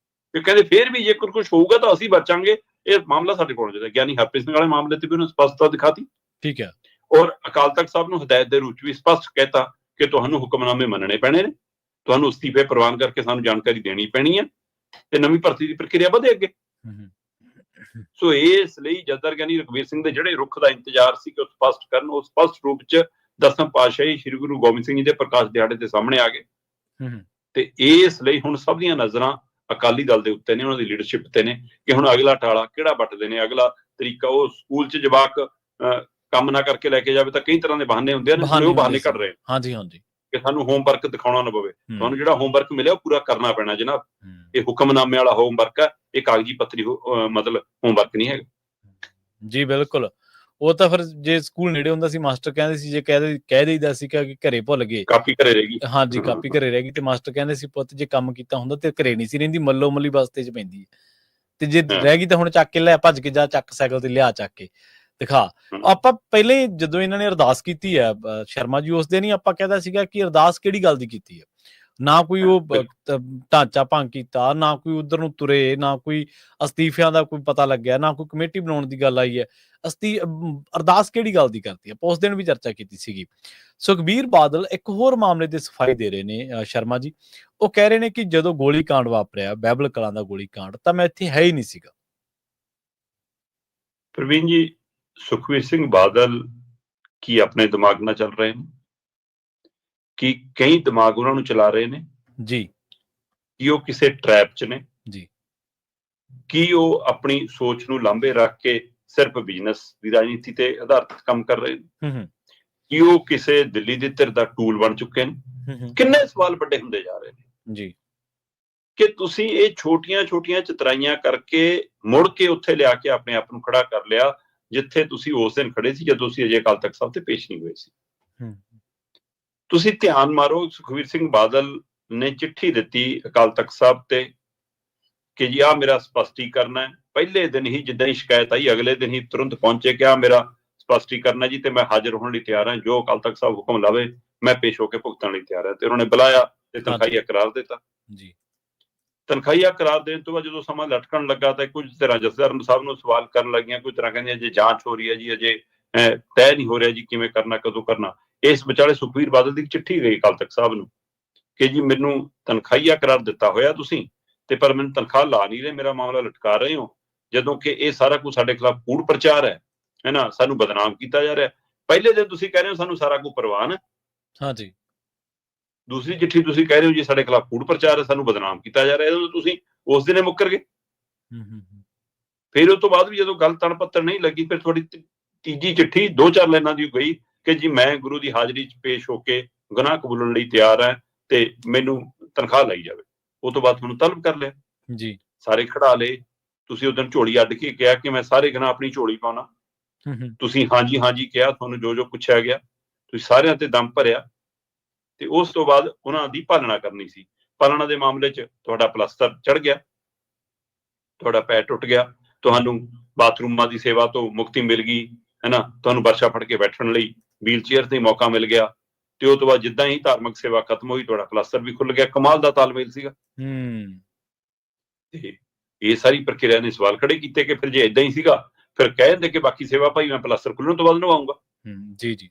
ਤੇ ਕਹਿੰਦੇ ਫੇਰ ਵੀ ਜੇਕਰ ਕੁਝ ਹੋਊਗਾ ਤਾਂ ਅਸੀਂ ਬਚਾਂਗੇ, ਇਹ ਮਾਮਲਾ ਸਾਡੇ ਕੋਲ ਜਿਹੜਾ ਗਿਆਨੀ ਹਰਪ੍ਰੀਤ ਸਿੰਘ ਵਾਲੇ ਮਾਮਲੇ ਤੇ ਵੀ ਉਹਨੇ ਸਪਸ਼ਟਤਾ ਦਿਖਾਤੀ। ਠੀਕ ਹੈ। ਔਰ ਅਕਾਲ ਤਖਤ ਸਾਹਿਬ ਨੂੰ ਹਦਾਇਤ ਦੇ ਰੂਪ ਚ ਵੀ ਸਪਸ਼ਟ ਕਹਿਤਾ ਕਿ ਤੁਹਾਨੂੰ ਹੁਕਮਨਾਮੇ ਮੰਨਣੇ ਪੈਣੇ ਨੇ, ਤੁਹਾਨੂੰ ਅਸਤੀਫੇ ਪ੍ਰਵਾਨ ਕਰਕੇ ਸਾਨੂੰ ਜਾਣਕਾਰੀ ਦੇਣੀ ਪੈਣੀ ਹੈ ਤੇ ਨਵੀਂ ਭਰਤੀ ਦੀ ਪ੍ਰਕਿਰਿਆ ਵਧੇ ਅੱਗੇ। ਸੋ ਇਸ ਲਈ ਜਥੇਦਾਰ ਗਿਆਨੀ ਰਘੁਵੀਰ ਸਿੰਘ ਦੇ ਜਿਹੜੇ ਰੁੱਖ ਦਾ ਇੰਤਜ਼ਾਰ ਸੀ ਕਿ ਉਹ ਸਪਸ਼ਟ ਕਰਨ, ਉਹ ਸਪਸ਼ਟ ਰੂਪ ਚ 10ਵੇਂ ਪਾਤਸ਼ਾਹੀ ਸ੍ਰੀ ਗੁਰੂ ਗੋਬਿੰਦ ਸਿੰਘ ਜੀ ਦੇ ਪ੍ਰਕਾਸ਼ ਦਿਹਾੜੇ ਦੇ ਸਾਹਮਣੇ ਆ ਗਏ। ਤੇ ਇਸ ਲਈ ਹੁਣ ਸਭ ਦੀਆਂ ਨਜ਼ਰਾਂ ਅਕਾਲੀ ਦਲ ਦੇ ਉੱਤੇ ਨੇ, ਉਹਨਾਂ ਦੀ ਲੀਡਰਸ਼ਿਪ ਤੇ ਨੇ ਕਿ ਹੁਣ ਅਗਲਾ ਟਾਲਾ ਕਿਹੜਾ ਵੱਟਦੇ ਨੇ, ਅਗਲਾ ਤਰੀਕਾ। ਉਹ ਸਕੂਲ ਚ ਜਵਾਕ ਕੰਮ ਨਾ ਕਰਕੇ ਲੈ ਕੇ ਜਾਵੇ ਤਾਂ ਕਈ ਤਰ੍ਹਾਂ ਦੇ ਬਹਾਨੇ ਹੁੰਦੇ ਨੇ, ਉਹ ਬਹਾਨੇ ਕੱਢ ਰਹੇ। ਹਾਂਜੀ ਹਾਂਜੀ, ਕਿ ਸਾਨੂੰ ਹੋਮਵਰਕ ਦਿਖਾਉਣਾ ਨਾ ਪਵੇ, ਤੁਹਾਨੂੰ ਜਿਹੜਾ ਹੋਮਵਰਕ ਮਿਲਿਆ ਉਹ ਪੂਰਾ ਕਰਨਾ ਪੈਣਾ ਜਨਾਬ। ਇਹ ਹੁਕਮਨਾਮੇ ਵਾਲਾ ਹੋਮਵਰਕ ਹੈ, ਇਹ ਕਾਗਜ਼ੀ ਪੱਤਰੀ ਮਤਲਬ ਹੋਮਵਰਕ ਨਹੀਂ ਹੈਗਾ ਜੀ। ਬਿਲਕੁਲ। ਉਹ ਤਾਂ ਫਿਰ ਜੇ ਸਕੂਲ ਨੇੜੇ ਹੁੰਦਾ ਸੀ, ਮਾਸਟਰ ਕਹਿੰਦੇ ਸੀ, ਜੇ ਕਹਿ ਦੇਈਦਾ ਸੀ ਕਿ ਘਰੇ ਭੁੱਲ ਗਏ, ਕਾਪੀ ਘਰੇ ਰਹਿ ਗਈ, ਹਾਂਜੀ ਕਾਪੀ ਘਰੇ ਰਹਿ ਗਈ, ਤੇ ਮਾਸਟਰ ਕਹਿੰਦੇ ਸੀ ਪੁੱਤ ਜੇ ਕੰਮ ਕੀਤਾ ਹੁੰਦਾ ਤੇ ਘਰੇ ਨਹੀਂ ਸੀ ਰਹਿੰਦੀ, ਮੱਲੋ ਮੱਲੀ ਬਸਤੇ ਚ ਪੈਂਦੀ ਹੈ, ਤੇ ਜੇ ਰਹਿ ਗਈ ਤਾਂ ਹੁਣ ਚੱਕ ਕੇ ਲੈ, ਭੱਜ ਕੇ ਜਾ, ਚੱਕ ਸਾਈਕਲ ਤੇ ਲਿਆ, ਚੱਕ ਕੇ ਦਿਖਾ। ਆਪਾਂ ਪਹਿਲੇ ਜਦੋਂ ਇਹਨਾਂ ਨੇ ਅਰਦਾਸ ਕੀਤੀ ਹੈ ਸ਼ਰਮਾ ਜੀ, ਉਸ ਦਿਨ ਹੀ ਆਪਾਂ ਕਹਿੰਦਾ ਸੀਗਾ ਕਿ ਅਰਦਾਸ ਕਿਹੜੀ ਗੱਲ ਦੀ ਕੀਤੀ ਹੈ, ਨਾ ਕੋਈ ਉਹ ਢਾਂਚਾ ਭੰਗ ਕੀਤਾ, ਨਾ ਕੋਈ ਉਧਰ ਨੂੰ ਤੁਰੇ, ਨਾ ਕੋਈ ਅਸਤੀਫਿਆਂ ਦਾ ਕੋਈ ਪਤਾ ਲੱਗਿਆ, ਨਾ ਕੋਈ ਕਮੇਟੀ ਬਣਾਉਣ ਦੀ ਗੱਲ ਆਈ ਹੈ। ਅਰਦਾਸ ਕਿਹੜੀ ਗੱਲ ਦੀ ਕਰਤੀ ਆਪਾਂ ਉਸ ਦਿਨ ਵੀ ਚਰਚਾ ਕੀਤੀ ਸੀਗੀ। ਸੁਖਬੀਰ ਬਾਦਲ ਇੱਕ ਹੋਰ ਮਾਮਲੇ ਤੇ ਸਫਾਈ ਦੇ ਰਹੇ ਨੇ ਸ਼ਰਮਾ ਜੀ, ਉਹ ਕਹਿ ਰਹੇ ਨੇ ਕਿ ਜਦੋਂ ਗੋਲੀ ਕਾਂਡ ਵਾਪਰਿਆ, ਬਹਿਬਲ ਕਲਾਂ ਦਾ ਗੋਲੀ ਕਾਂਡ, ਤਾਂ ਮੈਂ ਇੱਥੇ ਹੈ ਹੀ ਨਹੀਂ ਸੀਗਾ। ਪ੍ਰਵੀਨ ਜੀ, ਸੁਖਬੀਰ ਸਿੰਘ ਬਾਦਲ ਕੀ ਆਪਣੇ ਦਿਮਾਗ ਨਾਲ ਚੱਲ ਰਹੇ ਨੇ, ਕਿ ਕਈ ਦਿਮਾਗ ਉਹਨਾਂ ਨੂੰ ਚਲਾ ਰਹੇ ਨੇ ਜੀ, ਕਿ ਉਹ ਕਿਸੇ ਟਰੈਪ ਚ ਨੇ ਜੀ, ਕਿ ਉਹ ਆਪਣੀ ਸੋਚ ਨੂੰ ਲਾਂਭੇ ਰੱਖ ਕੇ ਸਿਰਫ ਬਿਜ਼ਨਸ ਦੀ ਰਾਜਨੀਤੀ ਤੇ ਆਧਾਰਿਤ ਕੰਮ ਕਰ ਰਹੇ ਨੇ, ਕਿ ਉਹ ਕਿਸੇ ਦਿੱਲੀ ਦੀ ਧਿਰ ਦਾ ਟੂਲ ਬਣ ਚੁੱਕੇ ਨੇ। ਕਿੰਨੇ ਸਵਾਲ ਵੱਡੇ ਹੁੰਦੇ ਜਾ ਰਹੇ ਨੇ ਜੀ, ਕਿ ਤੁਸੀਂ ਇਹ ਛੋਟੀਆਂ ਛੋਟੀਆਂ ਚਤਰਾਈਆਂ ਕਰਕੇ ਮੁੜ ਕੇ ਉੱਥੇ ਲਿਆ ਕੇ ਆਪਣੇ ਆਪ ਨੂੰ ਖੜਾ ਕਰ ਲਿਆ ਜਿੱਥੇ ਤੁਸੀਂ ਉਸ ਦਿਨ ਖੜੇ ਸੀ ਜਦੋਂ ਤੁਸੀਂ ਅਜੇ ਅਕਾਲ ਤਖਤ ਸਾਹਿਬ ਤੇ ਪੇਸ਼ ਨਹੀਂ ਹੋਏ ਸੀ। ਤੁਸੀਂ ਧਿਆਨ ਮਾਰੋ, ਸੁਖਬੀਰ ਸਿੰਘ ਬਾਦਲ ਨੇ ਚਿੱਠੀ ਦਿੱਤੀ ਅਕਾਲ ਤਖਤ ਸਾਹਿਬ ਤੇ ਕਿ ਜੀ ਆਹ ਮੇਰਾ ਸਪਸ਼ਟੀਕਰਨ ਹੈ। ਪਹਿਲੇ ਦਿਨ ਹੀ ਜਿੱਦਾਂ ਹੀ ਸ਼ਿਕਾਇਤ ਆਈ, ਅਗਲੇ ਦਿਨ ਹੀ ਤੁਰੰਤ ਪਹੁੰਚੇ ਕਿ ਆਹ ਮੇਰਾ ਸਪਸ਼ਟੀਕਰਨ ਹੈ ਜੀ, ਤੇ ਮੈਂ ਹਾਜ਼ਰ ਹੋਣ ਲਈ ਤਿਆਰ ਹਾਂ, ਜੋ ਅਕਾਲ ਤਖਤ ਸਾਹਿਬ ਹੁਕਮ ਲਾਵੇ ਮੈਂ ਪੇਸ਼ ਹੋ ਕੇ ਭੁਗਤਣ ਲਈ ਤਿਆਰ ਹਾਂ। ਤੇ ਉਹਨਾਂ ਨੇ ਬੁਲਾਇਆ ਤੇ ਤਨਖਾਹੀਆ ਕਰਾਰ ਦਿੱਤਾ ਜੀ। ਤਨਖਾਹੀਆ ਕਰਾਰ ਦੇਣ ਤੋਂ ਬਾਅਦ ਜਦੋਂ ਸਮਾਂ ਲਟਕਣ ਲੱਗਾ ਤਾਂ ਕੁਝ ਤਰ੍ਹਾਂ ਜਥੇਦਾਰ ਸਾਹਿਬ ਨੂੰ ਸਵਾਲ ਕਰਨ ਲੱਗੀਆਂ, ਕੁਝ ਤਰ੍ਹਾਂ ਕਹਿੰਦੀਆਂ ਜੇ ਜਾਂਚ ਹੋ ਰਹੀ ਹੈ ਜੀ, ਅਜੇ ਤੈਅ ਨਹੀਂ ਹੋ ਰਿਹਾ ਜੀ ਕਿਵੇਂ ਕਰਨਾ, ਕਦੋਂ ਕਰਨਾ। ਇਸ ਵਿਚਾਲੇ ਸੁਖਬੀਰ ਬਾਦਲ ਦੀ ਚਿੱਠੀ ਗਈ ਅਕਾਲ ਤਖਤ ਸਾਹਿਬ ਨੂੰ ਕਿ ਜੀ ਮੈਨੂੰ ਤਨਖਾਹੀਆ ਕਰਾਰ ਦਿੱਤਾ ਹੋਇਆ ਤੁਸੀਂ, ਤੇ ਪਰ ਮੈਨੂੰ ਤਨਖਾਹ ਲਾ ਨਹੀਂ ਰਹੇ, ਮੇਰਾ ਮਾਮਲਾ ਲਟਕਾ ਰਹੇ ਹੋ, ਜਦੋਂ ਕਿ ਇਹ ਸਾਰਾ ਕੁਝ ਸਾਡੇ ਖਿਲਾਫ ਕੂੜ ਪ੍ਰਚਾਰ ਹੈ ਨਾ, ਸਾਨੂੰ ਬਦਨਾਮ ਕੀਤਾ ਜਾ ਰਿਹਾ। ਪਹਿਲੇ ਦਿਨ ਤੁਸੀਂ ਕਹਿ ਰਹੇ ਹੋ ਸਾਨੂੰ ਸਾਰਾ ਕੁਝ ਪ੍ਰਵਾਨ ਹੈ, ਹਾਂਜੀ, ਦੂਸਰੀ ਚਿੱਠੀ ਤੁਸੀਂ ਕਹਿ ਰਹੇ ਹੋ ਜੀ ਸਾਡੇ ਖਿਲਾਫ ਕੂੜ ਪ੍ਰਚਾਰ ਹੈ, ਸਾਨੂੰ ਬਦਨਾਮ ਕੀਤਾ ਜਾ ਰਿਹਾ। ਜਦੋਂ ਤੁਸੀਂ ਉਸ ਦਿਨੇ ਮੁੱਕਰ ਗਏ, ਫਿਰ ਉਸ ਤੋਂ ਬਾਅਦ ਵੀ ਜਦੋਂ ਗੱਲ ਤਣ ਪੱਤਰ ਨਹੀਂ ਲੱਗੀ, ਫਿਰ ਤੁਹਾਡੀ ਤੀਜੀ ਚਿੱਠੀ 2-4 ਲਾਈਨਾਂ ਦੀ ਗਈ ਕਿ ਜੀ ਮੈਂ ਗੁਰੂ ਦੀ ਹਾਜ਼ਰੀ 'ਚ ਪੇਸ਼ ਹੋ ਕੇ ਗੁਨਾਹ ਕਬੂਲਣ ਲਈ ਤਿਆਰ ਹਾਂ ਤੇ ਮੈਨੂੰ ਤਨਖਾਹ ਲਈ ਜਾਵੇ। ਉਹ ਤੋਂ ਬਾਅਦ ਤੁਹਾਨੂੰ ਤਲਬ ਕਰ ਲਿਆ ਜੀ, ਸਾਰੇ ਖੜਾ ਲਏ। ਤੁਸੀਂ ਉਦੋਂ ਝੋਲੀ ਅੱਡ ਕੇ ਕਿਹਾ ਕਿ ਮੈਂ ਸਾਰੇ ਗੁਨਾਹ ਆਪਣੀ ਝੋਲੀ ਪਾਉਣਾ। ਤੁਸੀਂ ਹਾਂਜੀ ਹਾਂਜੀ ਕਿਹਾ, ਤੁਹਾਨੂੰ ਜੋ ਜੋ ਪੁੱਛਿਆ ਗਿਆ ਤੁਸੀਂ ਸਾਰਿਆਂ ਤੇ ਦਮ ਭਰਿਆ ਤੇ ਉਸ ਤੋਂ ਬਾਅਦ ਉਹਨਾਂ ਦੀ ਪਾਲਣਾ ਕਰਨੀ ਸੀ। ਪਾਲਣਾ ਦੇ ਮਾਮਲੇ 'ਚ ਤੁਹਾਡਾ ਪਲਸਤਰ ਚੜ ਗਿਆ, ਤੁਹਾਡਾ ਪੈਰ ਟੁੱਟ ਗਿਆ, ਤੁਹਾਨੂੰ ਬਾਥਰੂਮਾਂ ਦੀ ਸੇਵਾ ਤੋਂ ਮੁਕਤੀ ਮਿਲ ਗਈ ਹੈ ਨਾ, ਤੁਹਾਨੂੰ ਬਰਸ਼ਾ ਫੜ ਕੇ ਬੈਠਣ ਲਈ ਵੀਲ ਚੇਅਰ ਤੇ ਮੌਕਾ ਮਿਲ ਗਿਆ ਤੇ ਉਹ ਤੋਂ ਬਾਅਦ ਜਿੱਦਾਂ ਹੀ ਧਾਰਮਿਕ ਸੇਵਾ ਖਤਮ ਹੋਈ ਤੁਹਾਡਾ ਪਲਸਤਰ ਵੀ ਖੁੱਲ ਗਿਆ। ਕਮਾਲ ਦਾ ਤਾਲਮੇਲ ਸੀਗਾ। ਤੇ ਇਹ ਸਾਰੀ ਪ੍ਰਕਿਰਿਆ ਨੇ ਸਵਾਲ ਖੜੇ ਕੀਤੇ ਕਿ ਫਿਰ ਜੇ ਇਦਾਂ ਹੀ ਸੀਗਾ ਫਿਰ ਕਹਿ ਦਿੰਦੇ ਕਿ ਬਾਕੀ ਸੇਵਾ ਭਾਈ ਮੈਂ ਪਲਸਤਰ ਖੁੱਲਣ ਤੋਂ ਬਾਅਦ ਨਿਭਾਊਂਗਾ। ਜੀ ਜੀ,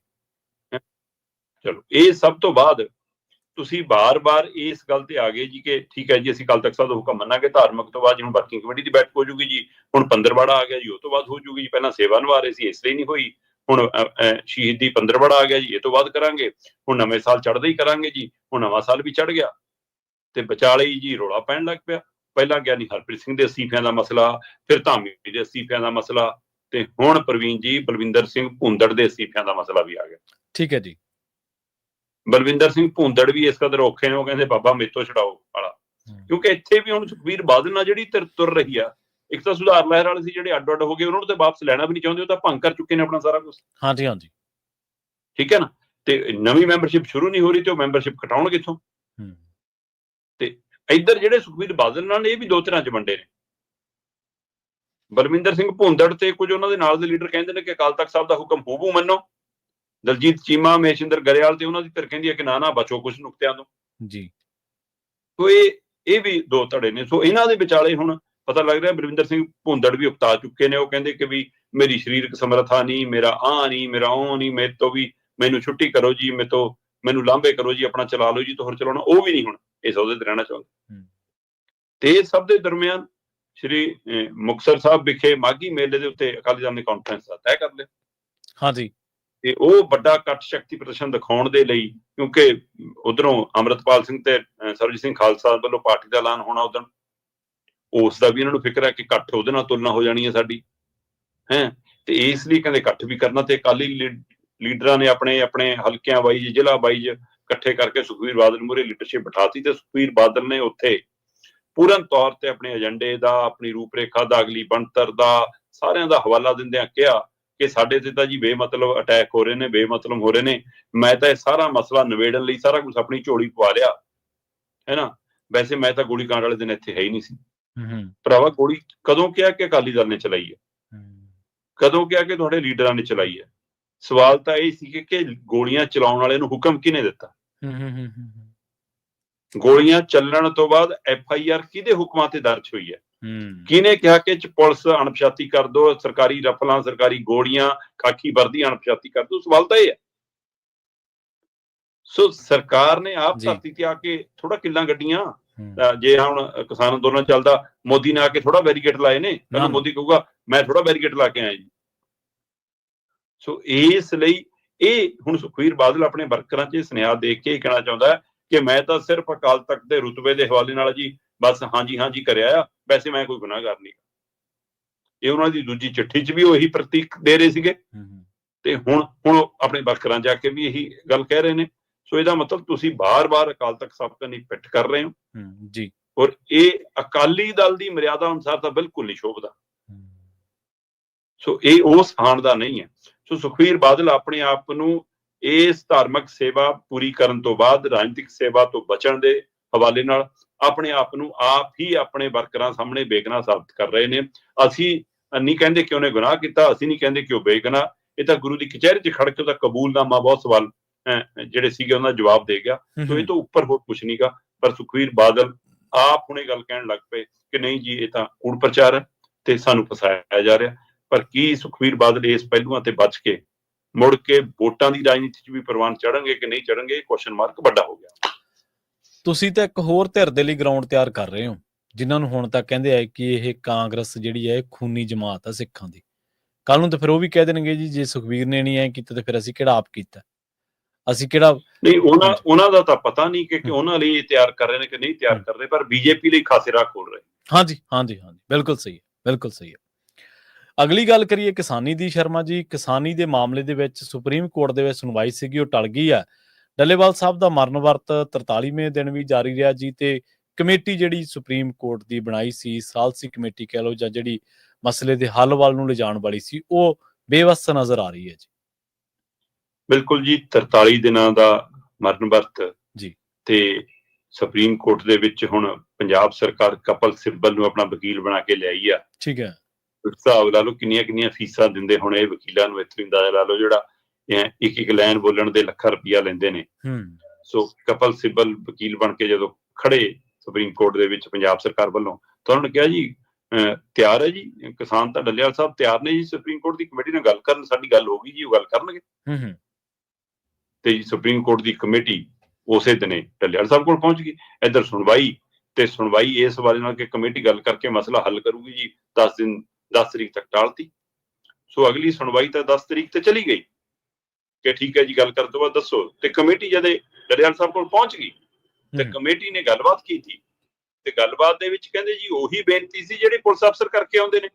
ਚਲੋ ਇਹ ਸਭ ਤੋਂ ਬਾਅਦ ਤੁਸੀਂ ਬਾਰ-ਬਾਰ ਇਸ ਗੱਲ ਤੇ ਆ ਗਏ ਜੀ ਕਿ ਠੀਕ ਹੈ ਜੀ ਅਸੀਂ ਅਕਾਲ ਤਖਤ ਸਾਹਿਬ ਦਾ ਹੁਕਮ ਮੰਨਾਂਗੇ, ਧਾਰਮਿਕ ਤੋਂ ਬਾਅਦ ਹੁਣ ਵਰਕਿੰਗ ਕਮੇਟੀ ਦੀ ਬੈਠਕ ਹੋ ਜੂਗੀ ਜੀ, ਹੁਣ ਪੰਦਰਵਾੜਾ ਆ ਗਿਆ ਜੀ ਉਹ ਤੋਂ ਬਾਅਦ ਹੋ ਜੂਗੀ ਜੀ, ਪਹਿਲਾਂ ਸੇਵਾ ਨਿਭਾ ਰਹੇ ਸੀ ਇਸ ਲਈ ਨਹੀਂ ਹੋਈ, ਹੁਣ ਸ਼ਹੀਦੀ ਪੰਦਰਵਾੜਾ ਆ ਗਿਆ ਜੀ ਇਹ ਤੋਂ ਬਾਅਦ ਕਰਾਂਗੇ, ਹੁਣ ਨਵੇਂ ਸਾਲ ਚੜ੍ਹਦੇ ਹੀ ਕਰਾਂਗੇ ਜੀ, ਹੁਣ ਨਵਾਂ ਸਾਲ ਵੀ ਚੜ੍ਹ ਗਿਆ ਤੇ ਵਿਚਾਲੇ ਹੀ ਜੀ ਰੌਲਾ ਪੈਣ ਲੱਗ ਪਿਆ। ਪਹਿਲਾਂ ਗਿਆਨੀ ਹਰਪ੍ਰੀਤ ਸਿੰਘ ਦੇ ਅਸਤੀਫਿਆਂ ਦਾ ਮਸਲਾ, ਫਿਰ ਧਾਮੀ ਦੇ ਅਸਤੀਫਿਆਂ ਦਾ ਮਸਲਾ ਤੇ ਹੁਣ ਪ੍ਰਵੀਨ ਜੀ ਬਲਵਿੰਦਰ ਸਿੰਘ ਭੁੰਦੜ ਦੇ ਅਸਤੀਫਿਆਂ ਦਾ ਮਸਲਾ ਵੀ ਆ ਗਿਆ। ਠੀਕ ਹੈ ਜੀ। ਬਲਵਿੰਦਰ ਸਿੰਘ ਭੁੰਦੜ ਵੀ ਇਸ ਕਦਰ ਔਖੇ ਨੇ, ਉਹ ਕਹਿੰਦੇ ਬਾਬਾ ਮੇਤੋਂ ਛਡਾਓ ਵਾਲਾ, ਕਿਉਂਕਿ ਇੱਥੇ ਵੀ ਹੁਣ ਸੁਖਬੀਰ ਬਾਦਲ ਨਾਲ ਜਿਹੜੀ ਤੁਰ ਰਹੀ ਆ, ਇੱਕ ਤਾਂ ਸੁਧਾਰ ਲਹਿਰ ਵਾਲੇ ਸੀ ਜਿਹੜੇ ਅੱਡ ਅੱਡ ਹੋ ਗਏ ਉਹਨਾਂ ਨੂੰ ਤਾਂ ਵਾਪਸ ਲੈਣਾ ਵੀ ਨਹੀਂ ਚਾਹੁੰਦੇ, ਉਹ ਤਾਂ ਭੰਗ ਕਰ ਚੁੱਕੇ ਨੇ ਆਪਣਾ ਸਾਰਾ ਕੁਝ। ਹਾਂਜੀ ਹਾਂਜੀ, ਠੀਕ ਹੈ ਨਾ, ਤੇ ਨਵੀਂ ਮੈਂਬਰਸ਼ਿਪ ਸ਼ੁਰੂ ਨਹੀਂ ਹੋ ਰਹੀ ਤੇ ਉਹ ਮੈਂਬਰਸ਼ਿਪ ਘਟਾਉਣ ਕਿੱਥੋਂ। ਤੇ ਇੱਧਰ ਜਿਹੜੇ ਸੁਖਬੀਰ ਬਾਦਲ ਨਾਲ ਇਹ ਵੀ ਦੋ ਤਰ੍ਹਾਂ ਚ ਵੰਡੇ ਨੇ। ਬਲਵਿੰਦਰ ਸਿੰਘ ਭੁੰਦੜ ਤੇ ਕੁਝ ਉਹਨਾਂ ਦੇ ਨਾਲ ਦੇ ਲੀਡਰ ਕਹਿੰਦੇ ਨੇ ਕਿ ਅਕਾਲ ਤਖਤ ਸਾਹਿਬ ਦਾ ਹੁਕਮ ਹੂਬਹੂ ਮੰਨੋ। ਦਲਜੀਤ ਚੀਮਾ, ਮਹੇਸ਼ਿੰਦਰ ਗਰੇਵਾਲ ਤੇ ਉਹਨਾਂ ਦੀ ਧਿਰ ਕਹਿੰਦੀ ਹੈ ਕਿ ਨਾ ਬਚੋ ਕੁਝ ਨੁਕਤਿਆਂ ਤੋਂ ਜੀ। ਸੋ ਇਹ ਵੀ ਦੋ ਧੜੇ ਨੇ। ਸੋ ਇਹਨਾਂ ਦੇ ਵਿਚਾਲੇ ਹੁਣ ਪਤਾ ਲੱਗ ਰਿਹਾ ਬਲਵਿੰਦਰ ਸਿੰਘ ਭੁੰਦੜ ਵੀ ਉਕਤਾ ਚੁੱਕੇ ਨੇ। ਉਹ ਕਹਿੰਦੇ ਕਿ ਵੀ ਮੇਰੀ ਸਰੀਰਕ ਸਮਰੱਥਾ ਨਹੀਂ, ਮੇਰਾ ਨਹੀਂ, ਮੇਰਾ ਉਹ ਨਹੀਂ, ਮੇਰੇ ਤੋਂ ਵੀ ਮੈਨੂੰ ਛੁੱਟੀ ਕਰੋ ਜੀ, ਮੈਨੂੰ ਲਾਂਭੇ ਕਰੋ ਜੀ, ਆਪਣਾ ਚਲਾ ਲਓ ਜੀ, ਤੋਹਰ ਚਲਾਉਣਾ ਉਹ ਵੀ ਨਹੀਂ ਹੁਣ ਇਸ ਅਹੁਦੇ ਤੇ ਰਹਿਣਾ ਚਾਹੁੰਦੇ। ਤੇ ਇਹ ਸਭ ਦੇ ਦਰਮਿਆਨ ਸ਼੍ਰੀ ਮੁਕਤਸਰ ਸਾਹਿਬ ਵਿਖੇ ਮਾਘੀ ਮੇਲੇ ਦੇ ਉੱਤੇ ਅਕਾਲੀ ਦਲ ਨੇ ਕਾਨਫਰੰਸ ਦਾ ਤੈਅ ਕਰ ਲਿਆ। ਹਾਂਜੀ, ਤੇ ਉਹ ਵੱਡਾ ਇਕੱਠ ਸ਼ਕਤੀ ਪ੍ਰਦਰਸ਼ਨ ਦਿਖਾਉਣ ਦੇ ਲਈ, ਕਿਉਂਕਿ ਉਧਰੋਂ ਅੰਮ੍ਰਿਤਪਾਲ ਸਿੰਘ ਤੇ ਸਰਬਜੀਤ ਸਿੰਘ ਖਾਲਸਾ ਵੱਲੋਂ ਪਾਰਟੀ ਦਾ ਐਲਾਨ ਹੋਣਾ ਉਦੋਂ, ਉਸ ਦਾ ਵੀ ਇਹਨਾਂ ਨੂੰ ਫਿਕਰ ਹੈ ਕਿ ਇਕੱਠ ਉਹਦੇ ਨਾਲ ਤੁਲਨਾ ਹੋ ਜਾਣੀ ਹੈ ਸਾਡੀ ਤੇ ਇਸ ਲਈ ਕਹਿੰਦੇ ਇਕੱਠ ਵੀ ਕਰਨਾ। ਤੇ ਅਕਾਲੀ ਲੀਡਰਾਂ ਨੇ ਆਪਣੇ ਆਪਣੇ ਹਲਕਿਆਂ ਵਾਈਜ਼, ਜ਼ਿਲ੍ਹਾ ਵਾਈਜ਼ ਇਕੱਠੇ ਕਰਕੇ ਸੁਖਬੀਰ ਬਾਦਲ ਮੂਹਰੇ ਲੀਡਰਸ਼ਿਪ ਬਿਠਾਤੀ ਤੇ ਸੁਖਬੀਰ ਬਾਦਲ ਨੇ ਉੱਥੇ ਪੂਰਨ ਤੌਰ ਤੇ ਆਪਣੇ ਏਜੰਡੇ ਦਾ, ਆਪਣੀ ਰੂਪਰੇਖਾ ਦਾ, ਅਗਲੀ ਬਣਤਰ ਦਾ ਸਾਰਿਆਂ ਦਾ ਹਵਾਲਾ ਦਿੰਦਿਆਂ ਕਿਹਾ ਕਿ ਸਾਡੇ ਤੇ ਤਾਂ ਜੀ ਬੇਮਤਲਬ ਅਟੈਕ ਹੋ ਰਹੇ ਨੇ, ਬੇਮਤਲਬ ਹੋ ਰਹੇ ਨੇ, ਮੈਂ ਤਾਂ ਇਹ ਸਾਰਾ ਮਸਲਾ ਨਿਬੇੜਨ ਲਈ ਸਾਰਾ ਕੁਝ ਆਪਣੀ ਝੋਲੀ ਪਵਾ ਲਿਆ ਹੈ ਨਾ। ਵੈਸੇ ਮੈਂ ਤਾਂ ਗੋਲੀ ਕਾਂਡ ਵਾਲੇ ਦਿਨ ਇੱਥੇ ਹੈ ਹੀ ਨਹੀਂ ਸੀ ਭਰਾਵਾ। ਗੋਲੀ ਕਦੋਂ ਕਿਹਾ ਕਿ ਅਕਾਲੀ ਦਲ ਨੇ ਚਲਾਈ ਹੈ, ਕਦੋਂ ਕਿਹਾ ਕਿ ਤੁਹਾਡੇ ਲੀਡਰਾਂ ਨੇ ਚਲਾਈ ਹੈ। ਸਵਾਲ ਤਾਂ ਇਹ ਸੀ ਕਿ ਗੋਲੀਆਂ ਚਲਾਉਣ ਵਾਲੇ ਨੂੰ ਹੁਕਮ ਕਿਹਨੇ ਦਿੱਤਾ। ਗੋਲੀਆਂ ਚੱਲਣ ਤੋਂ ਬਾਅਦ FIR ਕਿਹਦੇ ਹੁਕਮਾਂ ਤੇ ਦਰਜ ਹੋਈ ਹੈ, ਕਿਹਨੇ ਕਿਹਾ ਕਿ ਪੁਲਿਸ ਅਣਪਛਾਤੀ ਕਰ ਦੋ, ਸਰਕਾਰੀ ਰਫਲਾਂ, ਸਰਕਾਰੀ ਗੋਲੀਆਂ, ਖਾਕੀ ਵਰਦੀ ਅਣਪਛਾਤੀ ਕਰ ਦੋ। ਸਵਾਲ ਤਾਂ ਇਹ ਹੈ। ਸੋ ਸਰਕਾਰ ਨੇ ਆਪ ਧਰਤੀ ਤੇ ਆ ਕੇ ਥੋੜਾ ਕਿੱਲਾਂ ਗੱਡੀਆਂ, ਜੇ ਹੁਣ ਕਿਸਾਨ ਅੰਦੋਲਨ ਚੱਲਦਾ, ਮੋਦੀ ਨੇ ਆ ਕੇ ਥੋੜਾ ਬੈਰੀਕੇਡ ਲਾਏ ਨੇ, ਕਹਿੰਦਾ ਮੋਦੀ ਕਹੂਗਾ ਮੈਂ ਥੋੜਾ ਬੈਰੀਕੇਡ ਲਾ ਕੇ ਆਇਆ ਜੀ। ਸੋ ਇਸ ਲਈ ਇਹ ਹੁਣ ਸੁਖਬੀਰ ਬਾਦਲ ਆਪਣੇ ਵਰਕਰਾਂ 'ਚ ਸੁਨੇਹਾ ਦੇ ਕੇ ਇਹ ਕਹਿਣਾ ਚਾਹੁੰਦਾ ਹੈ ਕਿ ਮੈਂ ਤਾਂ ਸਿਰਫ ਅਕਾਲ ਤਖਤ ਦੇ ਰੁਤਬੇ ਦੇ ਹਵਾਲੇ ਨਾਲ ਜੀ ਬਸ ਹਾਂਜੀ ਹਾਂਜੀ ਕਰਿਆ ਆ, ਵੈਸੇ ਮੈਂ ਕੋਈ ਗੁਨਾਹਗਾਰ ਨਹੀਂ। ਇਹ ਉਹਨਾਂ ਦੀ ਦੂਜੀ ਚਿੱਠੀ 'ਚ ਵੀ ਉਹੀ ਪ੍ਰਤੀਕ ਦੇ ਰਹੇ ਸੀਗੇ ਤੇ ਹੁਣ ਆਪਣੇ ਵਰਕਰਾਂ ਜਾ ਕੇ ਵੀ ਇਹੀ ਗੱਲ ਕਹਿ ਰਹੇ ਨੇ। ਸੋ ਇਹਦਾ ਮਤਲਬ ਤੁਸੀਂ ਬਾਰ-ਬਾਰ ਅਕਾਲ ਤਖਤ ਸਾਹਿਬ ਕਨੀ ਪਿੱਠ ਕਰ ਰਹੇ ਹੋ ਜੀ, ਔਰ ਇਹ ਅਕਾਲੀ ਦਲ ਦੀ ਮਰਿਆਦਾ ਅਨੁਸਾਰ ਤਾਂ ਬਿਲਕੁਲ ਨਹੀਂ ਸ਼ੋਭਦਾ। ਸੋ ਇਹ ਉਸ ਸਥਾਨ ਦਾ ਨਹੀਂ ਹੈ। ਸੋ ਸੁਖਬੀਰ ਬਾਦਲ ਆਪਣੇ ਆਪ ਨੂੰ ਇਸ ਧਾਰਮਿਕ ਸੇਵਾ ਪੂਰੀ ਕਰਨ ਤੋਂ ਬਾਅਦ ਰਾਜਨੀਤਿਕ ਸੇਵਾ ਤੋਂ ਬਚਣ ਦੇ ਹਵਾਲੇ ਨਾਲ ਆਪਣੇ ਆਪ ਨੂੰ ਆਪ ਹੀ ਆਪਣੇ ਵਰਕਰਾਂ ਸਾਹਮਣੇ ਬੇਗੁਨਾਹ ਸਾਬਤ ਕਰ ਰਹੇ ਨੇ। ਅਸੀਂ ਨਹੀਂ ਕਹਿੰਦੇ ਕਿ ਉਹਨੇ ਗੁਨਾਹ ਕੀਤਾ, ਅਸੀਂ ਨਹੀਂ ਕਹਿੰਦੇ ਕਿ ਉਹ ਬੇਗੁਨਾਹ, ਇਹ ਤਾਂ ਗੁਰੂ ਦੀ ਕਚਹਿਰੀ 'ਚ ਖੜ ਕੇ ਉਹਦਾ ਕਬੂਲਨਾਮਾ ਬਹੁਤ ਸਵਾਲ ਜਿਹੜੇ ਸੀਗੇ ਉਹਨਾਂ ਦਾ ਜਵਾਬ ਦੇ ਗਿਆ। ਸੋ ਇਹ ਤੋਂ ਉੱਪਰ ਹੋਰ ਕੁਛ ਨਹੀਂ ਗਾ। ਪਰ ਸੁਖਬੀਰ ਬਾਦਲ ਆਪ ਹੁਣੇ ਗੱਲ ਕਹਿਣ ਲੱਗ ਪਏ ਕਿ ਨਹੀਂ ਜੀ ਇਹ ਤਾਂ ਕੂੜ ਪ੍ਰਚਾਰ ਹੈ ਤੇ ਸਾਨੂੰ ਫਸਾਇਆ ਜਾ ਰਿਹਾ। ਪਰ ਕੀ ਸੁਖਬੀਰ ਬਾਦਲ ਇਸ ਪਹਿਲੂਆਂ ਤੇ ਬਚ ਕੇ ਮੁੜ ਕੇ ਵੋਟਾਂ ਦੀ ਰਾਜਨੀਤੀ 'ਚ ਵੀ ਪ੍ਰਵਾਨ ਚੜਨਗੇ ਕਿ ਨਹੀਂ ਚੜਨਗੇ, ਕੁਐਸਚਨ ਮਾਰਕ ਵੱਡਾ ਹੋ ਗਿਆ। ਤੁਸੀਂ ਤਾਂ ਇੱਕ ਹੋਰ ਧਿਰ ਦੇ ਲਈ ਗਰਾਊਂਡ ਤਿਆਰ ਕਰ ਰਹੇ ਹੋ, ਜਿਨ੍ਹਾਂ ਨੂੰ ਹੁਣ ਤੱਕ ਕਹਿੰਦੇ ਆ ਕਿ ਇਹ ਕਾਂਗਰਸ ਜਿਹੜੀ ਹੈ ਖੂਨੀ ਜਮਾਤ ਆ ਸਿੱਖਾਂ ਦੀ। ਕੱਲ ਨੂੰ ਤਾਂ ਫਿਰ ਉਹ ਵੀ ਕਹਿ ਦੇਣਗੇ ਜੀ ਜੇ ਸੁਖਬੀਰ ਨੇ ਨਹੀਂ ਐ ਕੀਤਾ ਤੇ ਫਿਰ ਅਸੀਂ ਕਿਹੜਾ ਆਪ ਕੀਤਾ, ਅਸੀਂ ਕਿਹੜਾ ਨਹੀਂ। ਉਹਨਾਂ ਦਾ ਤਾਂ ਪਤਾ ਨਹੀਂ ਕਿ ਉਹਨਾਂ ਲਈ ਤਿਆਰ ਕਰ ਰਹੇ ਨੇ ਕਿ ਨਹੀਂ ਤਿਆਰ ਕਰ ਰਹੇ, ਪਰ ਬੀਜੇਪੀ ਲਈ ਖਾਸੇ ਰਾਹ ਖੋਲ ਰਹੇ। ਹਾਂਜੀ ਹਾਂਜੀ ਹਾਂਜੀ, ਬਿਲਕੁਲ ਸਹੀ ਹੈ, ਬਿਲਕੁਲ ਸਹੀ ਹੈ। ਅਗਲੀ ਗੱਲ ਕਰੀਏ ਕਿਸਾਨੀ ਦੀ ਸ਼ਰਮਾ ਜੀ, ਕਿਸਾਨੀ ਦੇ ਮਾਮਲੇ ਦੇ ਵਿੱਚ ਸੁਪਰੀਮ ਕੋਰਟ ਦੇ ਵਿੱਚ ਸੁਣਵਾਈ ਸੀਗੀ, ਉਹ ਟਲ ਗਈ ਆ। ਡੱਲੇਵਾਲ ਸਾਹਿਬ ਦਾ ਮਰਨ ਵਰਤ 43ਵੇਂ ਦਿਨ ਵੀ ਜਾਰੀ ਰਿਹਾ ਜੀ, ਤੇ ਕਮੇਟੀ ਜਿਹੜੀ ਸੁਪਰੀਮ ਕੋਰਟ ਦੀ ਬਣਾਈ ਸੀ, ਸਾਲਸੀ ਕਮੇਟੀ ਕਹਿ ਲਓ, ਜਾਂ ਜਿਹੜੀ ਮਸਲੇ ਦੇ ਹੱਲ ਵੱਲ ਨੂੰ ਲਿਜਾਣ ਵਾਲੀ ਸੀ, ਉਹ ਬੇਵੱਸ ਨਜ਼ਰ ਆ ਰਹੀ ਹੈ ਜੀ। ਬਿਲਕੁਲ ਜੀ, 43 ਦਿਨਾਂ ਦਾ ਮਰਨ ਵਰਤ ਜੀ, ਤੇ ਸੁਪਰੀਮ ਕੋਰਟ ਦੇ ਵਿੱਚ ਹੁਣ ਪੰਜਾਬ ਸਰਕਾਰ ਕਪਲ ਸਿੱਬਲ ਨੂੰ ਆਪਣਾ ਵਕੀਲ ਬਣਾ ਕੇ ਲਿਆਈ ਆ। ਠੀਕ ਹੈ। ਹਿਸਾਬ ਲਾ ਲਓ ਕਿੰਨੀਆਂ ਫੀਸਾਂ ਦਿੰਦੇ ਹੁਣ ਇਹ ਵਕੀਲਾਂ ਨੂੰ, ਇੱਥੋਂ ਅੰਦਾਜ਼ਾ ਲਾ ਲਓ ਜਿਹੜਾ ਇੱਕ ਲਾਈਨ ਬੋਲਣ ਦੇ ਲੱਖਾਂ ਰੁਪਈਆ ਲੈਂਦੇ ਨੇ। ਸੋ ਕਪਲ ਸਿੱਬਲ ਵਕੀਲ ਬਣ ਕੇ ਜਦੋਂ ਖੜੇ ਸੁਪਰੀਮ ਕੋਰਟ ਦੇ ਵਿੱਚ ਪੰਜਾਬ ਸਰਕਾਰ ਵੱਲੋਂ, ਤਾਂ ਉਹਨਾਂ ਨੇ ਕਿਹਾ ਜੀ ਤਿਆਰ ਹੈ ਜੀ, ਕਿਸਾਨ ਤਾਂ ਡੱਲੇਵਾਲ ਸਾਹਿਬ ਤਿਆਰ ਨੇ ਜੀ ਸੁਪਰੀਮ ਕੋਰਟ ਦੀ ਕਮੇਟੀ ਨਾਲ ਗੱਲ ਕਰਨ, ਸਾਡੀ ਗੱਲ ਹੋ ਗਈ ਜੀ, ਉਹ ਗੱਲ ਕਰਨਗੇ। ਤੇ ਜੀ ਸੁਪਰੀਮ ਕੋਰਟ ਦੀ ਕਮੇਟੀ ਉਸੇ ਦਿਨੇ ਡੱਲੇਵਾਲ ਸਾਹਿਬ ਕੋਲ ਪਹੁੰਚ ਗਈ। ਇੱਧਰ ਸੁਣਵਾਈ ਇਸ ਬਾਰੇ ਨਾਲ ਕਿ ਕਮੇਟੀ ਗੱਲ ਕਰਕੇ ਮਸਲਾ ਹੱਲ ਕਰੂਗੀ ਜੀ, 10 ਤਰੀਕ ਤੱਕ ਟਾਲਤੀ। ਸੋ ਅਗਲੀ ਸੁਣਵਾਈ ਤਾਂ 10 ਤਰੀਕ ਤੇ ਚਲੀ ਗਈ ਕਿ ਠੀਕ ਹੈ ਜੀ, ਗੱਲ ਕਰਨ ਤੋਂ ਬਾਅਦ ਦੱਸੋ। ਤੇ ਕਮੇਟੀ ਜਦ ਡੱਲੇਵਾਲ ਸਾਹਿਬ ਕੋਲ ਪਹੁੰਚ ਗਈ ਤੇ ਕਮੇਟੀ ਨੇ ਗੱਲਬਾਤ ਕੀਤੀ, ਤੇ ਗੱਲਬਾਤ ਦੇ ਵਿੱਚ ਕਹਿੰਦੇ ਜੀ ਉਹੀ ਬੇਨਤੀ ਸੀ ਜਿਹੜੀ ਪੁਲਿਸ ਅਫਸਰ ਕਰਕੇ ਆਉਂਦੇ ਨੇ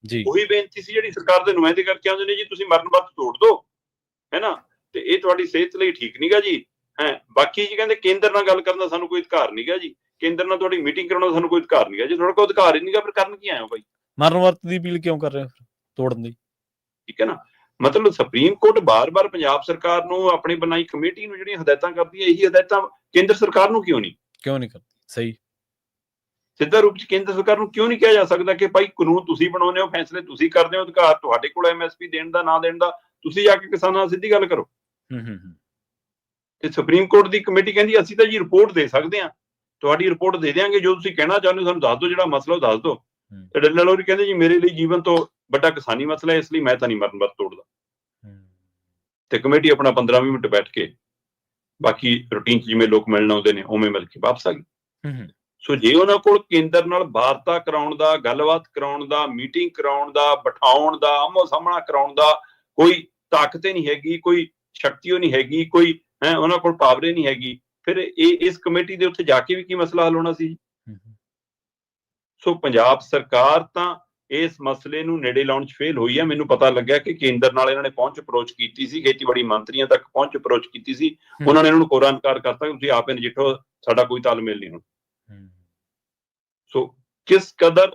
ਜੀ, ਉਹੀ ਬੇਨਤੀ ਸੀ ਜਿਹੜੀ ਸਰਕਾਰ ਦੇ ਨੁਮਾਇੰਦੇ ਕਰਕੇ ਆਉਂਦੇ ਨੇ ਜੀ, ਤੁਸੀਂ ਮਰਨ ਵਰਤ ਤੋੜ ਦੋ, ਹੈ ਨਾ, ਤੇ ਇਹ ਤੁਹਾਡੀ ਸਿਹਤ ਲਈ ਠੀਕ ਨਹੀਂਗਾ ਜੀ। ਬਾਕੀ ਜੀ ਕਹਿੰਦੇ ਕੇਂਦਰ ਨਾਲ ਗੱਲ ਕਰਨ ਦਾ ਸਾਨੂੰ ਕੋਈ ਅਧਿਕਾਰ ਨਹੀਂਗਾ ਜੀ, ਕੇਂਦਰ ਨਾਲ ਤੁਹਾਡੀ ਮੀਟਿੰਗ ਕਰਾਉਣ ਦਾ ਸਾਨੂੰ ਕੋਈ ਅਧਿਕਾਰ ਨਹੀਂਗਾ ਜੀ, ਤੁਹਾਡੇ ਕੋਲ ਅਧਿਕਾਰ ਹੀ ਨਹੀਂਗਾ, ਫਿਰ ਕਰਨ ਕੀ ਆਏ ਹੋ ਬਾਈ? ਮਰਨ ਵਰਤ ਦੀ ਅਪੀਲ ਕਿਉਂ ਕਰ ਰਹੇ ਹੋ ਤੋੜਨ ਦੀ? ਠੀਕ ਹੈ ਨਾ, ਮਤਲਬ ਸੁਪਰੀਮ ਕੋਰਟ ਬਾਰ-ਬਾਰ ਪੰਜਾਬ ਸਰਕਾਰ ਨੂੰ, ਆਪਣੀ ਬਣਾਈ ਕਮੇਟੀ ਨੂੰ ਜਿਹੜੀਆਂ ਹਦਾਇਤਾਂ ਕਰਦੀ ਹੈ, ਇਹੀ ਹਦਾਇਤਾਂ ਕੇਂਦਰ ਸਰਕਾਰ ਨੂੰ ਕਿਉਂ ਨਹੀਂ ਕਰਦੀ? ਸਹੀ, ਸਿੱਧਾ ਰੂਪ ਚ ਕੇਂਦਰ ਸਰਕਾਰ ਨੂੰ ਕਿਉਂ ਨਹੀਂ ਕਿਹਾ ਜਾ ਸਕਦਾ ਕਿ ਭਾਈ ਕਾਨੂੰਨ ਤੁਸੀਂ ਬਣਾਉਂਦੇ ਹੋ, ਫੈਸਲੇ ਤੁਸੀਂ ਕਰਦੇ ਹੋ, ਅਧਿਕਾਰ ਤੁਹਾਡੇ ਕੋਲ MSP ਦੇਣ ਦਾ, ਨਾ ਦੇਣ ਦਾ, ਤੁਸੀਂ ਜਾ ਕੇ ਕਿਸਾਨਾਂ ਨਾਲ ਸਿੱਧੀ ਗੱਲ ਕਰੋ। ਤੇ ਸੁਪਰੀਮ ਕੋਰਟ ਦੀ ਕਮੇਟੀ ਕਹਿੰਦੀ ਅਸੀਂ ਤਾਂ ਜੀ ਰਿਪੋਰਟ ਦੇ ਸਕਦੇ ਹਾਂ, ਤੁਹਾਡੀ ਰਿਪੋਰਟ ਦੇ ਦਿਆਂਗੇ, ਜੋ ਤੁਸੀਂ ਕਹਿਣਾ ਚਾਹੁੰਦੇ ਹੋ ਸਾਨੂੰ ਦੱਸ ਦਿਓ, ਜਿਹੜਾ ਮਸਲਾ ਉਹ ਦੱਸ ਦਿਓ। ਤੇ ਡੱਲੇਵਾਲ ਕਹਿੰਦੇ ਜੀ ਮੇਰੇ ਲਈ ਜੀਵਨ ਤੋਂ ਵੱਡਾ ਕਿਸਾਨੀ ਮਸਲਾ ਹੈ, ਇਸ ਲਈ ਮੈਂ ਤਾਂ ਨਹੀਂ ਮਰਨ ਵਰਤ ਤੋੜਦਾ। ਤੇ ਕਮੇਟੀ ਆਪਣਾ 15-20 ਮਿੰਟ ਬੈਠ ਕੇ ਬਾਕੀ ਰੂਟੀਨ ਚ ਜਿਵੇਂ ਲੋਕ ਮਿਲਣ ਆਉਂਦੇ ਨੇ ਉਵੇਂ ਮਿਲ ਕੇ ਵਾਪਸ ਆ ਗਏ। ਸੋ ਜੇ ਉਹਨਾਂ ਕੋਲ ਕੇਂਦਰ ਨਾਲ ਵਾਰਤਾ ਕਰਾਉਣ ਦਾ, ਗੱਲਬਾਤ ਕਰਾਉਣ ਦਾ, ਮੀਟਿੰਗ ਕਰਾਉਣ ਦਾ, ਬਿਠਾਉਣ ਦਾ, ਆਮੋ ਸਾਹਮਣਾ ਕਰਾਉਣ ਦਾ ਕੋਈ ਤਾਕਤ ਨਹੀਂ ਹੈਗੀ, ਕੋਈ ਸ਼ਕਤੀ ਨਹੀਂ ਹੈਗੀ, ਕੋਈ ਉਹਨਾਂ ਕੋਲ ਪਾਵਰ ਨਹੀਂ ਹੈਗੀ, ਫਿਰ ਇਸ ਕਮੇਟੀ ਦੇ ਉੱਥੇ ਜਾ ਕੇ ਵੀ ਕੀ ਮਸਲਾ ਹੱਲ ਹੋਣਾ ਸੀ? ਸੋ ਪੰਜਾਬ ਸਰਕਾਰ ਤਾਂ ਇਸ ਮਸਲੇ ਨੂੰ ਨੇੜੇ ਲਾਉਣ 'ਚ ਫੇਲ ਹੋਈ ਹੈ। ਮੈਨੂੰ ਪਤਾ ਲੱਗਿਆ ਕਿ ਕੇਂਦਰ ਨਾਲ ਇਹਨਾਂ ਨੇ ਪਹੁੰਚ ਅਪਰੋਚ ਕੀਤੀ ਸੀ, ਖੇਤੀਬਾੜੀ ਮੰਤਰੀਆਂ ਤੱਕ ਪਹੁੰਚ ਅਪਰੋਚ ਕੀਤੀ ਸੀ, ਉਹਨਾਂ ਨੇ ਇਹਨਾਂ ਨੂੰ ਕੋਰਾ ਇਨਕਾਰ ਕਰਤਾ ਕਿ ਤੁਸੀਂ ਆਪੇ ਨਜਿੱਠੋ, ਸਾਡਾ ਕੋਈ ਤਾਲਮੇਲ ਨਹੀਂ ਹੁਣ। ਸੋ ਕਿਸ ਕਦਰ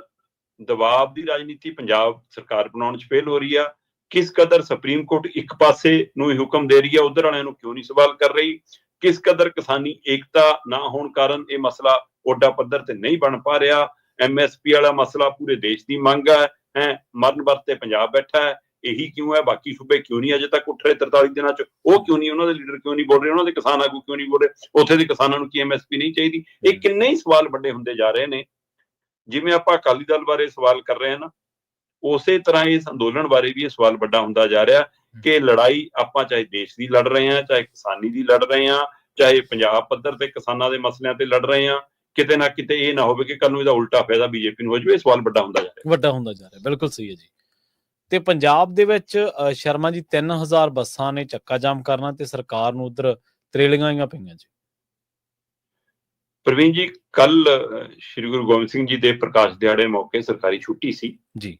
ਦਬਾਅ ਦੀ ਰਾਜਨੀਤੀ ਪੰਜਾਬ ਸਰਕਾਰ ਬਣਾਉਣ 'ਚ ਫੇਲ ਹੋ ਰਹੀ ਆ, ਕਿਸ ਕਦਰ ਸੁਪਰੀਮ ਕੋਰਟ ਇੱਕ ਪਾਸੇ ਨੂੰ ਹੀ ਹੁਕਮ ਦੇ ਰਹੀ ਹੈ, ਉਧਰ ਵਾਲਿਆਂ ਨੂੰ ਕਿਉਂ ਨਹੀਂ ਸਵਾਲ ਕਰ ਰਹੀ, ਕਿਸ ਕਦਰ ਕਿਸਾਨੀ ਏਕਤਾ ਨਾ ਹੋਣ ਕਾਰਨ ਇਹ ਮਸਲਾ ਓਡਾ ਪੱਧਰ ਤੇ ਨਹੀਂ ਬਣ ਪਾ ਰਿਹਾ। MSP ਵਾਲਾ ਮਸਲਾ ਪੂਰੇ ਦੇਸ਼ ਦੀ ਮੰਗ ਹੈ, ਮਰਨ ਵਰਤ ਤੇ ਪੰਜਾਬ ਬੈਠਾ ਹੈ, ਇਹੀ ਕਿਉਂ ਹੈ? ਬਾਕੀ ਸੂਬੇ ਕਿਉਂ ਨਹੀਂ ਅਜੇ ਤੱਕ ਉੱਠ ਰਹੇ 43 ਦਿਨਾਂ ਚ? ਉਹ ਕਿਉਂ ਨਹੀਂ, ਉਹਨਾਂ ਦੇ ਲੀਡਰ ਕਿਉਂ ਨਹੀਂ ਬੋਲ ਰਹੇ, ਉਹਨਾਂ ਦੇ ਕਿਸਾਨ ਆਗੂ ਕਿਉਂ ਨਹੀਂ ਬੋਲ ਰਹੇ, ਉੱਥੇ ਦੇ ਕਿਸਾਨਾਂ ਨੂੰ ਕੀ MSP ਨਹੀਂ ਚਾਹੀਦੀ? ਇਹ ਕਿੰਨੇ ਹੀ ਸਵਾਲ ਵੱਡੇ ਹੁੰਦੇ ਜਾ ਰਹੇ ਨੇ। ਜਿਵੇਂ ਆਪਾਂ ਅਕਾਲੀ ਦਲ ਬਾਰੇ ਸਵਾਲ ਕਰ ਰਹੇ ਹਾਂ ਨਾ, ਉਸੇ ਤਰ੍ਹਾਂ ਇਸ ਅੰਦੋਲਨ ਬਾਰੇ ਵੀ ਇਹ ਸਵਾਲ ਵੱਡਾ ਹੁੰਦਾ ਜਾ ਰਿਹਾ ਕਿ ਲੜਾਈ ਆਪਾਂ ਚਾਹੇ ਦੇਸ਼ ਦੀ ਲੜ ਰਹੇ ਹਾਂ, ਚਾਹੇ ਕਿਸਾਨੀ ਦੀ ਲੜ ਰਹੇ ਹਾਂ, ਚਾਹੇ ਪੰਜਾਬ ਪੱਧਰ ਤੇ ਕਿਸਾਨਾਂ ਦੇ ਮਸਲਿਆਂ ਤੇ ਲੜ ਰਹੇ ਹਾਂ, ਕਿਤੇ ਨਾ ਕਿਤੇ ਇਹ ਨਾ ਹੋਵੇ ਕਿ ਕੱਲ ਨੂੰ ਇਹਦਾ ਉਲਟਾ ਫਾਇਦਾ BJP ਨੂੰ ਹੋ ਜਾਵੇ। ਇਹ ਸਵਾਲ ਵੱਡਾ ਹੁੰਦਾ ਜਾ ਰਿਹਾ। ਬਿਲਕੁਲ ਸਹੀ ਹੈ ਜੀ। ਤੇ ਪੰਜਾਬ ਦੇ ਵਿੱਚ ਸ਼ਰਮਾ ਜੀ 3000 ਬੱਸਾਂ ਨੇ ਚੱਕਾ ਜਾਮ ਕਰਨਾ ਤੇ ਸਰਕਾਰ ਨੂੰ ਉਧਰ ਤਰੇਲੀਆਂ ਆਈਆਂ ਪਈਆਂ ਜੀ। ਪ੍ਰਵੀਨ ਜੀ, ਕੱਲ ਸ਼੍ਰੀ ਗੁਰੂ ਗੋਬਿੰਦ ਸਿੰਘ ਜੀ ਦੇ ਪ੍ਰਕਾਸ਼ ਦਿਹਾੜੇ ਮੌਕੇ ਸਰਕਾਰੀ ਛੁੱਟੀ ਸੀ ਜੀ,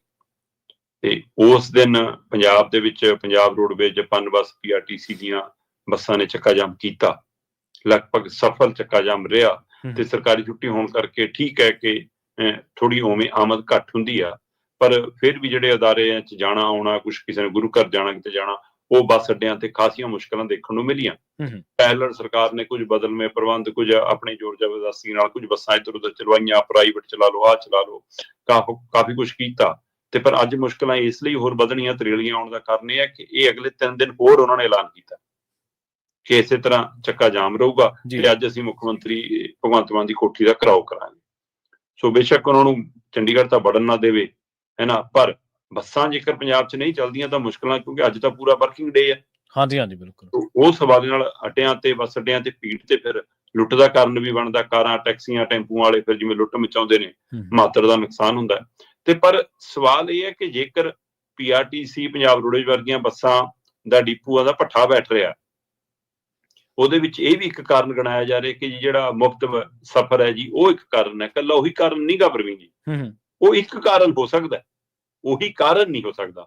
ਤੇ ਉਸ ਦਿਨ ਪੰਜਾਬ ਦੇ ਵਿੱਚ ਪੰਜਾਬ ਰੋਡਵੇਜ਼, ਪਨ ਬੱਸ, PRTC ਦੀਆਂ ਬੱਸਾਂ ਨੇ ਚੱਕਾ ਜਾਮ ਕੀਤਾ। ਲਗਭਗ ਸਫਲ ਚੱਕਾ ਜਾਮ ਰਿਹਾ ਤੇ ਸਰਕਾਰੀ ਛੁੱਟੀ ਹੋਣ ਕਰਕੇ ਠੀਕ ਹੈ ਕਿ ਥੋੜੀ ਉਵੇਂ ਆਮਦ ਘੱਟ ਹੁੰਦੀ ਆ, ਪਰ ਫਿਰ ਵੀ ਜਿਹੜੇ ਅਦਾਰੇ ਚ ਜਾਣਾ ਆਉਣਾ, ਕੁਛ ਕਿਸੇ ਨੇ ਗੁਰੂ ਘਰ ਜਾਣਾ, ਕਿਤੇ ਜਾਣਾ, ਉਹ ਬੱਸ ਅੱਡਿਆਂ ਤੇ ਖਾਸੀਆਂ ਮੁਸ਼ਕਲਾਂ ਦੇਖਣ ਨੂੰ ਮਿਲੀਆਂ। ਪਹਿਲਾਂ ਸਰਕਾਰ ਨੇ ਕੁਝ ਬਦਲਵੇਂ ਪ੍ਰਬੰਧ, ਕੁਝ ਆਪਣੀ ਜ਼ੋਰ ਜ਼ਬਰਦਸਤੀ ਨਾਲ ਕੁਝ ਬੱਸਾਂ ਇੱਧਰ ਉੱਧਰ ਚਲਵਾਈਆਂ, ਪ੍ਰਾਈਵੇਟ ਚਲਾ ਲਓ, ਆਹ ਚਲਾ ਲਓ, ਕਾਫੀ ਕੁਛ ਕੀਤਾ। ਤੇ ਪਰ ਅੱਜ ਮੁਸ਼ਕਲਾਂ ਇਸ ਲਈ ਹੋਰ ਵਧਣੀਆਂ, ਤਰੇਲੀਆਂ ਆਉਣ ਦਾ ਕਾਰਨ ਇਹ ਹੈ ਕਿ ਇਹ ਅਗਲੇ 3 ਦਿਨ ਹੋਰ ਉਹਨਾਂ ਨੇ ਐਲਾਨ ਕੀਤਾ ਕਿ ਇਸੇ ਤਰ੍ਹਾਂ ਚੱਕਾ ਜਾਮ ਰਹੂਗਾ ਤੇ ਅੱਜ ਅਸੀਂ ਮੁੱਖ ਮੰਤਰੀ ਭਗਵੰਤ ਮਾਨ ਦੀ ਕੋਠੀ ਦਾ ਘਿਰਾਓ ਕਰਾਂਗੇ। ਸੋ ਬੇਸ਼ੱਕ ਉਹਨਾਂ ਨੂੰ ਚੰਡੀਗੜ੍ਹ ਤਾਂ ਵੜਨ ਨਾ ਦੇਵੇ, ਹੈ ਨਾ, ਪਰ ਬੱਸਾਂ ਜੇਕਰ ਪੰਜਾਬ 'ਚ ਨਹੀਂ ਚੱਲਦੀਆਂ ਤਾਂ ਮੁਸ਼ਕਲਾਂ, ਕਿਉਂਕਿ ਅੱਜ ਤਾਂ ਪੂਰਾ ਵਰਕਿੰਗ ਡੇ ਹੈ। ਹਾਂਜੀ, ਬਿਲਕੁਲ। ਉਸ ਹਵਾਲੇ ਨਾਲ ਅੱਡਿਆਂ ਤੇ, ਬੱਸ ਅੱਡਿਆਂ ਤੇ ਭੀੜ ਤੇ ਫਿਰ ਲੁੱਟ ਦਾ ਕਾਰਨ ਵੀ ਬਣਦਾ। ਕਾਰਾਂ, ਟੈਕਸੀਆਂ, ਟੈਂਪੂਆਂ ਵਾਲੇ ਫਿਰ ਜਿਵੇਂ ਲੁੱਟ ਮਚਾਉਂਦੇ ਨੇ, ਮਾਤਰ ਦਾ ਨੁਕਸਾਨ ਹੁੰਦਾ। ਤੇ ਪਰ ਸਵਾਲ ਇਹ ਹੈ ਕਿ ਜੇਕਰ PRTC, ਪੰਜਾਬ ਰੋਡਵੇਜ਼ ਵਰਗੀਆਂ ਬੱਸਾਂ ਦਾ ਡਿਪੂਆਂ ਦਾ ਭੱਠਾ ਬੈਠ ਰਿਹਾ, ਉਹਦੇ ਵਿੱਚ ਇਹ ਵੀ ਇੱਕ ਕਾਰਨ ਗਣਾਇਆ ਜਾ ਰਿਹਾ ਕਿ ਜੀ ਜਿਹੜਾ ਮੁਫਤ ਸਫ਼ਰ ਹੈ ਜੀ, ਉਹ ਇੱਕ ਕਾਰਨ ਹੈ। ਇਕੱਲਾ ਉਹੀ ਕਾਰਨ ਨਹੀਂ ਗਾ ਪ੍ਰਵੀਨ ਜੀ, ਉਹ ਇੱਕ ਕਾਰਨ ਹੋ ਸਕਦਾ, ਉਹੀ ਕਾਰਨ ਨਹੀਂ ਹੋ ਸਕਦਾ,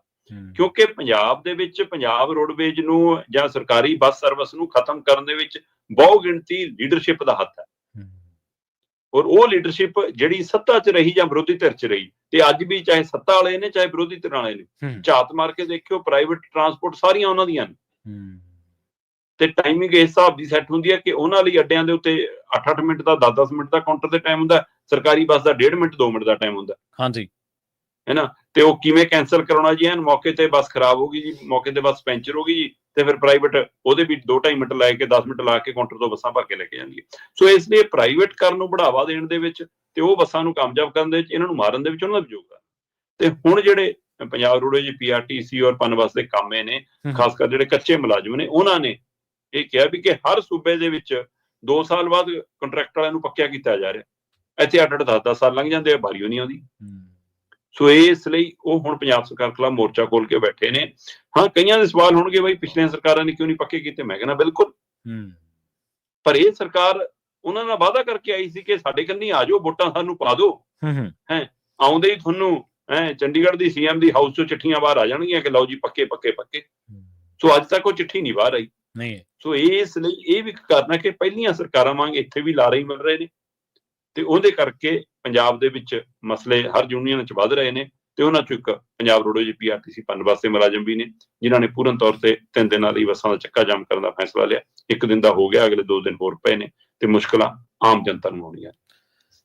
ਕਿਉਂਕਿ ਪੰਜਾਬ ਦੇ ਵਿੱਚ ਪੰਜਾਬ ਰੋਡਵੇਜ਼ ਨੂੰ ਜਾਂ ਸਰਕਾਰੀ ਬੱਸ ਸਰਵਿਸ ਨੂੰ ਖਤਮ ਕਰਨ ਦੇ ਵਿੱਚ ਬਹੁ ਗਿਣਤੀ ਲੀਡਰਸ਼ਿਪ ਦਾ ਹੱਥ ਹੈ। ਔਰ ਉਹ ਲੀਡਰਸ਼ਿਪ ਜਿਹੜੀ ਸੱਤਾ 'ਚ ਰਹੀ ਜਾਂ ਵਿਰੋਧੀ ਧਿਰ 'ਚ ਰਹੀ, ਤੇ ਅੱਜ ਵੀ ਚਾਹੇ ਸੱਤਾ ਵਾਲੇ ਨੇ ਚਾਹੇ ਵਿਰੋਧੀ ਧਿਰ ਵਾਲੇ ਨੇ, ਝਾਤ ਮਾਰ ਕੇ ਦੇਖਿਓ ਪ੍ਰਾਈਵੇਟ ਟਰਾਂਸਪੋਰਟ ਸਾਰੀਆਂ ਉਹਨਾਂ ਦੀਆਂ ਨੇ, ਤੇ ਟਾਈਮਿੰਗ ਇਸ ਹਿਸਾਬ ਦੀ ਸੈੱਟ ਹੁੰਦੀ ਹੈ ਕਿ ਉਹਨਾਂ ਲਈ ਅੱਡਿਆਂ ਦੇ ਉੱਤੇ 8-8 ਮਿੰਟ ਦਾ 10-10 ਮਿੰਟ ਦਾ ਕਾਊਂਟਰ ਤੇ ਟਾਈਮ ਹੁੰਦਾ, ਸਰਕਾਰੀ ਬੱਸ ਦਾ 1.5 ਮਿੰਟ 2 ਮਿੰਟ ਦਾ ਟਾਈਮ ਹੁੰਦਾ। ਹਾਂਜੀ, ਹੈ ਨਾ। ਤੇ ਉਹ ਕਿਵੇਂ ਕੈਂਸਲ ਕਰਾਉਣਾ ਜੀ? ਮੌਕੇ ਤੇ ਬੱਸ ਖਰਾਬ ਹੋ ਗਈ ਜੀ, ਮੌਕੇ ਤੇ ਬੱਸ ਪੈਂਚਰ ਹੋ ਗਈ ਜੀ, ਤੇ ਫਿਰ ਪ੍ਰਾਈਵੇਟ ਉਹਦੇ ਵੀ 2-2.5 ਮਿੰਟ ਲੈ ਕੇ 10 ਮਿੰਟ ਲਾ ਕੇ ਕਾਊਂਟਰ ਤੋਂ ਬੱਸਾਂ ਭਰ ਕੇ ਲੈ ਕੇ ਜਾਂਦੀ ਹੈ। ਸੋ ਇਸ ਲਈ ਪ੍ਰਾਈਵੇਟ ਕਰਨ ਨੂੰ ਬੜਾਵਾ ਦੇਣ ਦੇ ਵਿੱਚ ਤੇ ਉਹ ਬੱਸਾਂ ਨੂੰ ਕਾਮਯਾਬ ਕਰਨ ਦੇ ਵਿੱਚ, ਇਹਨਾਂ ਨੂੰ ਮਾਰਨ ਦੇ ਵਿੱਚ ਉਹਨਾਂ ਦਾ ਵੀ ਯੋਗਦਾਨ। ਤੇ ਹੁਣ ਜਿਹੜੇ ਪੰਜਾਬ ਰੋਡਵੇਜ਼, PRTC ਔਰ ਪਨ ਬੱਸ ਦੇ ਕਾਮੇ ਨੇ, ਖਾਸ ਕਰ ਜਿਹੜੇ ਕੱਚੇ ਮੁਲਾਜ਼ਮ ਨੇ, ਉਹਨਾਂ ਨੇ ਇਹ ਕਿਹਾ ਵੀ ਕਿ ਹਰ ਸੂਬੇ ਦੇ ਵਿੱਚ 2 ਸਾਲ ਬਾਅਦ ਕੰਟਰੈਕਟ ਵਾਲਿਆਂ ਨੂੰ ਪੱਕਿਆ ਕੀਤਾ ਜਾ ਰਿਹਾ। ਇੱਥੇ 8-8 10-10 ਸਾਲ ਲੰਘ ਜਾਂਦੇ ਆ, ਵਾਰੀ ਨਹੀਂ ਆਉਂਦੀ। ਸੋ ਇਸ ਲਈ ਉਹ ਹੁਣ ਪੰਜਾਬ ਸਰਕਾਰ ਖਿਲਾਫ ਮੋਰਚਾ ਖੋਲ ਕੇ ਬੈਠੇ ਨੇ। ਹਾਂ, ਕਈਆਂ ਦੇ ਸਵਾਲ ਹੋਣਗੇ ਬਈ ਪਿਛਲੀਆਂ ਸਰਕਾਰਾਂ ਨੇ ਕਿਉਂ ਨਹੀਂ ਪੱਕੇ ਕੀਤੇ? ਮੈਂ ਕਹਿੰਦਾ ਬਿਲਕੁਲ, ਪਰ ਇਹ ਸਰਕਾਰ ਉਹਨਾਂ ਨਾਲ ਵਾਅਦਾ ਕਰਕੇ ਆਈ ਸੀ ਕਿ ਸਾਡੇ ਕੰਨੀ ਆ ਜਾਓ, ਵੋਟਾਂ ਸਾਨੂੰ ਪਾ ਦਿਓ, ਹੈ ਆਉਂਦੇ ਹੀ ਤੁਹਾਨੂੰ ਚੰਡੀਗੜ੍ਹ ਦੀ CM ਦੀ ਹਾਊਸ ਚੋਂ ਚਿੱਠੀਆਂ ਬਾਹਰ ਆ ਜਾਣਗੀਆਂ ਕਿ ਲਓ ਜੀ ਪੱਕੇ ਪੱਕੇ ਪੱਕੇ। ਸੋ ਅੱਜ ਤੱਕ ਉਹ ਚਿੱਠੀ ਨਹੀਂ ਬਾਹਰ ਆਈ। ਸੋ ਇਸ ਲਈ ਇਹ ਵੀ ਕਰਨਾ ਕਿ ਪਹਿਲੀਆਂ ਸਰਕਾਰਾਂ ਵਾਂਗ ਇੱਥੇ ਵੀ ਲਾਰੇ ਹੀ ਮਿਲ ਰਹੇ ਨੇ, ਤੇ ਉਹਦੇ ਕਰਕੇ ਪੰਜਾਬ ਦੇ ਵਿੱਚ ਮਸਲੇ ਹਰ ਯੂਨੀਅਨ 'ਚ ਵੱਧ ਰਹੇ ਨੇ। ਤੇ ਉਹਨਾਂ 'ਚੋਂ ਇੱਕ ਪੰਜਾਬ ਰੋਡਵੇਜ਼, PRTC ਪਨ ਬੱਸ ਦੇ ਮੁਲਾਜ਼ਮ ਵੀ ਨੇ, ਜਿਨ੍ਹਾਂ ਨੇ ਪੂਰਨ ਤੌਰ ਤੇ 3 ਦਿਨਾਂ ਲਈ ਬੱਸਾਂ ਦਾ ਚੱਕਾ ਜਾਮ ਕਰਨ ਦਾ ਫੈਸਲਾ ਲਿਆ। 1 ਦਿਨ ਦਾ ਹੋ ਗਿਆ, ਅਗਲੇ 2 ਦਿਨ ਹੋਰ ਪਏ ਨੇ, ਤੇ ਮੁਸ਼ਕਲਾਂ ਆਮ ਜਨਤਾ ਨੂੰ ਆਉਣੀਆਂ।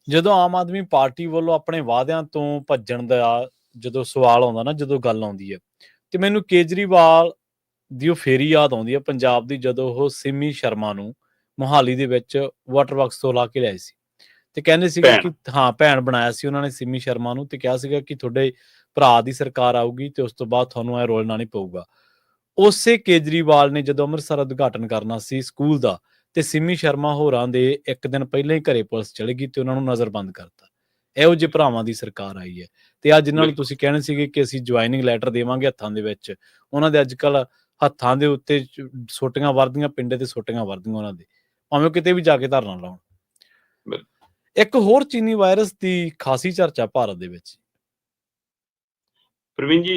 ਜਦੋਂ ਆਮ ਆਦਮੀ ਪਾਰਟੀ ਵੱਲੋਂ ਆਪਣੇ ਵਾਅਦਿਆਂ ਤੋਂ ਭੱਜਣ ਦਾ ਜਦੋਂ ਸਵਾਲ ਆਉਂਦਾ ਨਾ, ਜਦੋਂ ਗੱਲ ਆਉਂਦੀ ਹੈ, ਤੇ ਮੈਨੂੰ ਕੇਜਰੀਵਾਲ ਦੀ ਉਹ ਫੇਰੀ ਯਾਦ ਆਉਂਦੀ ਹੈ ਪੰਜਾਬ ਦੀ, ਜਦੋਂ ਉਹ ਸਿੰਮੀ ਸ਼ਰਮਾ ਨੂੰ ਮੋਹਾਲੀ ਦੇ ਵਿੱਚ ਵਾਟਰ ਬਾਕਸ ਤੋਂ ਲਾ ਕੇ ਲਿਆਏ ਸੀ, ਤੇ ਕਹਿੰਦੇ ਸੀਗੇ ਕਿ ਹਾਂ ਭੈਣ ਬਣਾਇਆ ਸੀ ਉਹਨਾਂ ਨੇ ਸਿੰਮੀ ਸ਼ਰਮਾ ਨੂੰ, ਤੇ ਕਿਹਾ ਸੀਗਾ ਕਿ ਤੁਹਾਡੇ ਭਰਾ ਦੀ ਸਰਕਾਰ ਆਊਗੀ ਤੇ ਉਸ ਤੋਂ ਬਾਅਦ ਤੁਹਾਨੂੰ ਇਹ ਰੋਲਣਾ ਨਹੀਂ ਪਊਗਾ। ਉਸੇ ਕੇਜਰੀਵਾਲ ਨੇ ਜਦੋਂ ਅੰਮ੍ਰਿਤਸਰ ਉਦਘਾਟਨ ਕਰਨਾ ਸੀ ਸਕੂਲ ਦਾ, ਤੇ ਸਿੰਮੀ ਸ਼ਰਮਾ ਹੋਰਾਂ ਦੇ 1 ਦਿਨ ਪਹਿਲਾਂ ਹੀ ਘਰੇ ਪੁਲਿਸ ਚਲੇ ਗਈ ਤੇ ਉਹਨਾਂ ਨੂੰ ਨਜ਼ਰਬੰਦ ਕਰਤਾ। ਇਹੋ ਜਿਹੇ ਭਰਾਵਾਂ ਦੀ ਸਰਕਾਰ ਆਈ ਹੈ। ਤੇ ਅੱਜ ਜਿਨ੍ਹਾਂ ਨੂੰ ਤੁਸੀਂ ਕਹਿਣੇ ਸੀਗੇ ਕਿ ਅਸੀਂ ਜੁਆਇਨਿੰਗ ਲੈਟਰ ਦੇਵਾਂਗੇ ਹੱਥਾਂ ਦੇ ਵਿੱਚ, ਉਹਨਾਂ ਦੇ ਅੱਜ ਕੱਲ੍ਹ ਹੱਥਾਂ ਦੇ ਉੱਤੇ ਸੋਟੀਆਂ ਵਰਦੀਆਂ, ਪਿੰਡੇ ਤੇ ਸੋਟੀਆਂ ਵਰਦੀਆਂ ਉਹਨਾਂ ਦੇ, ਭਾਵੇਂ ਕਿਤੇ ਵੀ ਜਾ ਕੇ ਧਰਨਾ ਲਾਉਣ। ਇੱਕ ਹੋਰ ਚੀਨੀ ਵਾਇਰਸ ਦੀ ਖਾਸੀ ਚਰਚਾ ਭਾਰਤ ਦੇ ਵਿੱਚ। ਪ੍ਰਵੀਨ ਜੀ,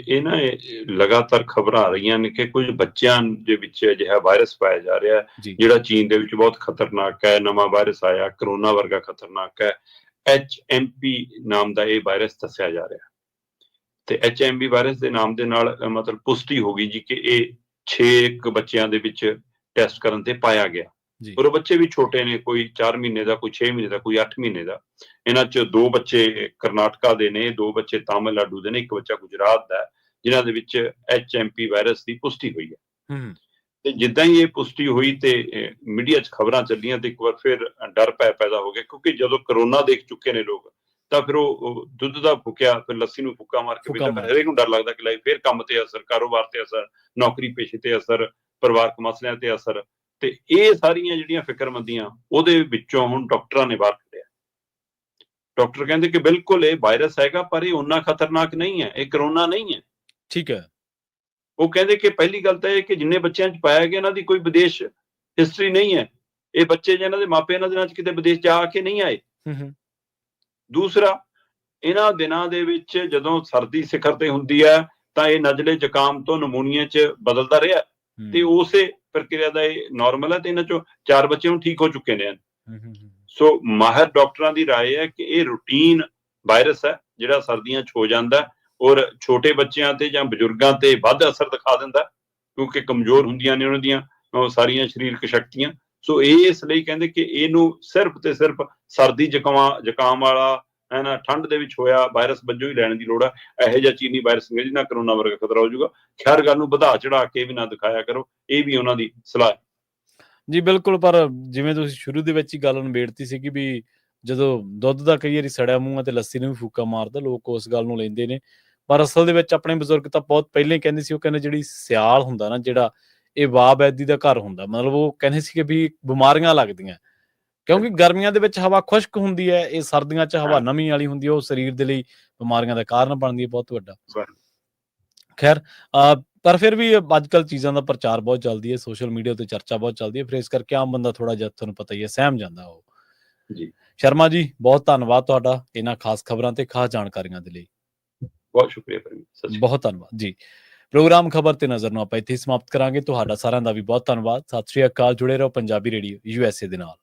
ਇਹ ਨਾ ਲਗਾਤਾਰ ਖਬਰਾਂ ਆ ਰਹੀਆਂ ਨੇ ਕਿ ਕੁਝ ਬੱਚਿਆਂ ਦੇ ਵਿੱਚ ਅਜਿਹਾ ਵਾਇਰਸ ਪਾਇਆ ਜਾ ਰਿਹਾ ਜਿਹੜਾ ਚੀਨ ਦੇ ਵਿੱਚ ਬਹੁਤ ਖਤਰਨਾਕ ਹੈ। ਨਵਾਂ ਵਾਇਰਸ ਆਇਆ, ਕਰੋਨਾ ਵਰਗਾ ਖਤਰਨਾਕ ਹੈ। HMP ਨਾਮ ਦਾ ਇਹ ਵਾਇਰਸ ਦੱਸਿਆ ਜਾ ਰਿਹਾ, ਤੇ HMP ਵਾਇਰਸ ਦੇ ਨਾਮ ਦੇ ਨਾਲ ਮਤਲਬ ਪੁਸ਼ਟੀ ਹੋ ਗਈ ਜੀ ਕਿ ਇਹ 6 ਬੱਚਿਆਂ ਦੇ ਵਿੱਚ ਟੈਸਟ ਕਰਨ ਤੇ ਪਾਇਆ ਗਿਆ। ਔਰ ਉਹ ਬੱਚੇ ਵੀ ਛੋਟੇ ਨੇ, ਕੋਈ 4 ਮਹੀਨੇ ਦਾ, ਕੋਈ 6 ਮਹੀਨੇ ਦਾ, ਕੋਈ 8 ਮਹੀਨੇ ਦਾ। ਇਹਨਾਂ 'ਚ 2 ਬੱਚੇ ਕਰਨਾਟਕਾ ਦੇ ਨੇ, 2 ਬੱਚੇ ਤਾਮਿਲਨਾਡੂ ਦੇ ਨੇ, 1 ਬੱਚਾ ਗੁਜਰਾਤ ਦਾ, ਜਿਨ੍ਹਾਂ ਦੇ ਵਿੱਚ HMP ਵਾਇਰਸ ਦੀ ਪੁਸ਼ਟੀ ਹੋਈ ਹੈ। ਤੇ ਜਿੱਦਾਂ ਹੀ ਇਹ ਪੁਸ਼ਟੀ ਹੋਈ ਤੇ ਮੀਡੀਆ 'ਚ ਖਬਰਾਂ ਚੱਲੀਆਂ, ਤੇ ਇੱਕ ਵਾਰ ਫਿਰ ਡਰ ਪੈਦਾ ਹੋ ਗਿਆ, ਕਿਉਂਕਿ ਜਦੋਂ ਕਰੋਨਾ ਦੇਖ ਚੁੱਕੇ ਨੇ ਲੋਕ, ਤਾਂ ਫਿਰ ਉਹ ਦੁੱਧ ਦਾ ਫੁਕਿਆ ਫਿਰ ਲੱਸੀ ਨੂੰ ਫੁੱਕਾ ਮਾਰ ਕੇ ਪੀਂਦਾ। ਹਰੇਕ ਨੂੰ ਡਰ ਲੱਗਦਾ ਕਿ ਫਿਰ ਕੰਮ ਤੇ ਅਸਰ, ਕਾਰੋਬਾਰ ਤੇ ਅਸਰ, ਨੌਕਰੀ ਪੇਸ਼ੇ ਤੇ ਅਸਰ, ਪਰਿਵਾਰਕ ਮਸਲਿਆਂ ਤੇ ਅਸਰ। ਤੇ ਇਹ ਸਾਰੀਆਂ ਜਿਹੜੀਆਂ ਫਿਕਰਮੰਦੀਆਂ ਉਹਦੇ ਵਿੱਚੋਂ ਹੁਣ ਡਾਕਟਰਾਂ ਨੇ ਬਾਹਰ ਕੱਢਿਆ। ਡਾਕਟਰ ਕਹਿੰਦੇ ਕਿ ਬਿਲਕੁਲ ਇਹ ਵਾਇਰਸ ਹੈਗਾ, ਪਰ ਇਹ ਉਨਾ ਖਤਰਨਾਕ ਨਹੀਂ ਹੈ, ਇਹ ਕਰੋਨਾ ਨਹੀਂ ਹੈ। ਠੀਕ ਹੈ। ਉਹ ਕਹਿੰਦੇ ਕਿ ਪਹਿਲੀ ਗੱਲ ਤਾਂ ਇਹ ਕਿ ਜਿੰਨੇ ਬੱਚਿਆਂ 'ਚ ਪਾਇਆ ਗਿਆ ਇਹਨਾਂ ਦੀ ਕੋਈ ਵਿਦੇਸ਼ ਹਿਸਟਰੀ ਨਹੀਂ ਹੈ। ਇਹ ਬੱਚੇ ਜਿਹਨਾਂ ਦੇ ਮਾਪੇ ਇਹਨਾਂ ਦਿਨਾਂ 'ਚ ਕਿਤੇ ਵਿਦੇਸ਼ ਜਾ ਕੇ ਨਹੀਂ ਆਏ। ਦੂਸਰਾ, ਇਹਨਾਂ ਦਿਨਾਂ ਦੇ ਵਿੱਚ ਜਦੋਂ ਸਰਦੀ ਸਿਖਰ ਤੇ ਹੁੰਦੀ ਹੈ ਤਾਂ ਇਹ ਨਜ਼ਲੇ ਜ਼ੁਕਾਮ ਤੋਂ ਨਮੂਨੀਆ 'ਚ ਬਦਲਦਾ ਰਿਹਾ, ਤੇ ਉਸੇ ਪ੍ਰਕਿਰਿਆ ਦਾ ਇਹ ਨਾਰਮਲ ਹੈ। ਤੇ ਇਹਨਾਂ 'ਚੋਂ 4 ਬੱਚੇ ਹੁਣ ਠੀਕ ਹੋ ਚੁੱਕੇ ਨੇ। ਸੋ ਮਾਹਿਰ ਡਾਕਟਰਾਂ ਦੀ ਰਾਏ ਹੈ ਕਿ ਇਹ ਰੂਟੀਨ ਵਾਇਰਸ ਹੈ ਜਿਹੜਾ ਸਰਦੀਆਂ 'ਚ ਹੋ ਜਾਂਦਾ, ਔਰ ਛੋਟੇ ਬੱਚਿਆਂ ਤੇ ਜਾਂ ਬਜ਼ੁਰਗਾਂ ਤੇ ਵੱਧ ਅਸਰ ਦਿਖਾ ਦਿੰਦਾ, ਕਿਉਂਕਿ ਕਮਜ਼ੋਰ ਹੁੰਦੀਆਂ ਨੇ ਉਹਨਾਂ ਦੀਆਂ ਸਾਰੀਆਂ ਸਰੀਰਕ ਸ਼ਕਤੀਆਂ। ਸੋ ਇਸ ਲਈ ਕਹਿੰਦੇ ਕਿ ਇਹਨੂੰ ਸਿਰਫ ਤੇ ਸਿਰਫ ਸਰਦੀ ਜ਼ੁਕਾਮ ਵਾਲਾ ਹੈ ਨਾ, ਠੰਡ ਦੇ ਵਿੱਚ ਹੋਇਆ ਵਾਇਰਸ ਵਜੋਂ ਹੀ ਲੈਣ ਦੀ ਲੋੜ ਹੈ। ਇਹੋ ਜਿਹਾ ਚੀਨੀ ਵਾਇਰਸ ਜਿਹਦੇ ਨਾਲ ਕਰੋਨਾ ਵਰਗਾ ਖਤਰਾ ਹੋ ਜਾਊਗਾ। ਖੈਰ, ਗੱਲ ਨੂੰ ਵਧਾ ਚੜਾ ਕੇ ਵੀ ਨਾ ਦਿਖਾਇਆ ਕਰੋ, ਇਹ ਵੀ ਉਹਨਾਂ ਦੀ ਸਲਾਹ ਹੈ। ਜੀ ਬਿਲਕੁਲ, ਪਰ ਜਿਵੇਂ ਤੁਸੀਂ ਸ਼ੁਰੂ ਦੇ ਵਿੱਚ ਹੀ ਗੱਲ ਨਿਬੇੜਤੀ ਸੀਗੀ ਵੀ ਜਦੋਂ ਦੁੱਧ ਦਾ ਕਈ ਵਾਰੀ ਸੜਿਆ ਮੂੰਹ ਤੇ ਲੱਸੀ ਨੂੰ ਵੀ ਫੂਕਾ ਮਾਰਦਾ, ਲੋਕ ਉਸ ਗੱਲ ਨੂੰ ਲੈਂਦੇ ਨੇ। ਪਰ ਅਸਲ ਦੇ ਵਿੱਚ ਆਪਣੇ ਬਜ਼ੁਰਗ ਤਾਂ ਬਹੁਤ ਪਹਿਲਾਂ ਹੀ ਕਹਿੰਦੇ ਸੀ, ਉਹ ਕਹਿੰਦੇ ਜਿਹੜੀ ਸਿਆਲ ਹੁੰਦਾ ਨਾ ਜਿਹੜਾ, ਇਹ ਵਾਹ ਵੈਦੀ ਦਾ ਘਰ ਹੁੰਦਾ। ਮਤਲਬ ਉਹ ਕਹਿੰਦੇ ਸੀ ਕਿ ਵੀ ਬਿਮਾਰੀਆਂ ਲੱਗਦੀਆਂ, ਕਿਉਂਕਿ ਗਰਮੀਆਂ ਦੇ ਵਿੱਚ ਹਵਾ ਖੁਸ਼ਕ ਹੁੰਦੀ ਹੈ, ਇਹ ਸਰਦੀਆਂ 'ਚ ਹਵਾ ਨਮੀ ਵਾਲੀ ਹੁੰਦੀ ਹੈ, ਉਹ ਸਰੀਰ ਦੇ ਲਈ ਬਿਮਾਰੀਆਂ ਦਾ ਕਾਰਨ ਬਣਦੀ ਹੈ ਬਹੁਤ ਵੱਡਾ। ਖੈਰ, ਪਰ ਫਿਰ ਵੀ ਅੱਜ ਕੱਲ੍ਹ ਚੀਜ਼ਾਂ ਦਾ ਪ੍ਰਚਾਰ ਬਹੁਤ ਚੱਲਦੀ ਹੈ, ਸੋਸ਼ਲ ਮੀਡੀਆ ਤੇ ਚਰਚਾ ਬਹੁਤ ਚੱਲਦੀ ਹੈ, ਫਿਰ ਇਸ ਕਰਕੇ ਆਮ ਬੰਦਾ ਥੋੜਾ ਜਿਹਾ ਤੁਹਾਨੂੰ ਪਤਾ ਹੀ ਹੈ ਸਹਿਮ ਜਾਂਦਾ ਉਹ। ਜੀ ਸ਼ਰਮਾ ਜੀ, ਬਹੁਤ ਧੰਨਵਾਦ ਤੁਹਾਡਾ ਇਹਨਾਂ ਖਾਸ ਖਬਰਾਂ ਤੇ ਖਾਸ ਜਾਣਕਾਰੀਆਂ ਦੇ ਲਈ। ਬਹੁਤ ਸ਼ੁਕਰੀਆ ਪਰਮਜੀਤ, ਸਤਿ ਸ਼੍ਰੀ ਅਕਾਲ। ਬਹੁਤ ਧੰਨਵਾਦ ਜੀ। ਪ੍ਰੋਗਰਾਮ ਖਬਰ ਤੇ ਨਜ਼ਰ ਨੂੰ ਆਪਾਂ ਇੱਥੇ ਹੀ ਸਮਾਪਤ ਕਰਾਂਗੇ। ਤੁਹਾਡਾ ਸਾਰਿਆਂ ਦਾ ਵੀ ਬਹੁਤ ਧੰਨਵਾਦ। ਸਤਿ ਸ਼੍ਰੀ ਅਕਾਲ। ਜੁੜੇ ਰਹੋ ਪੰਜਾਬੀ ਰੇਡੀਓ USA ਦੇ ਨਾਲ।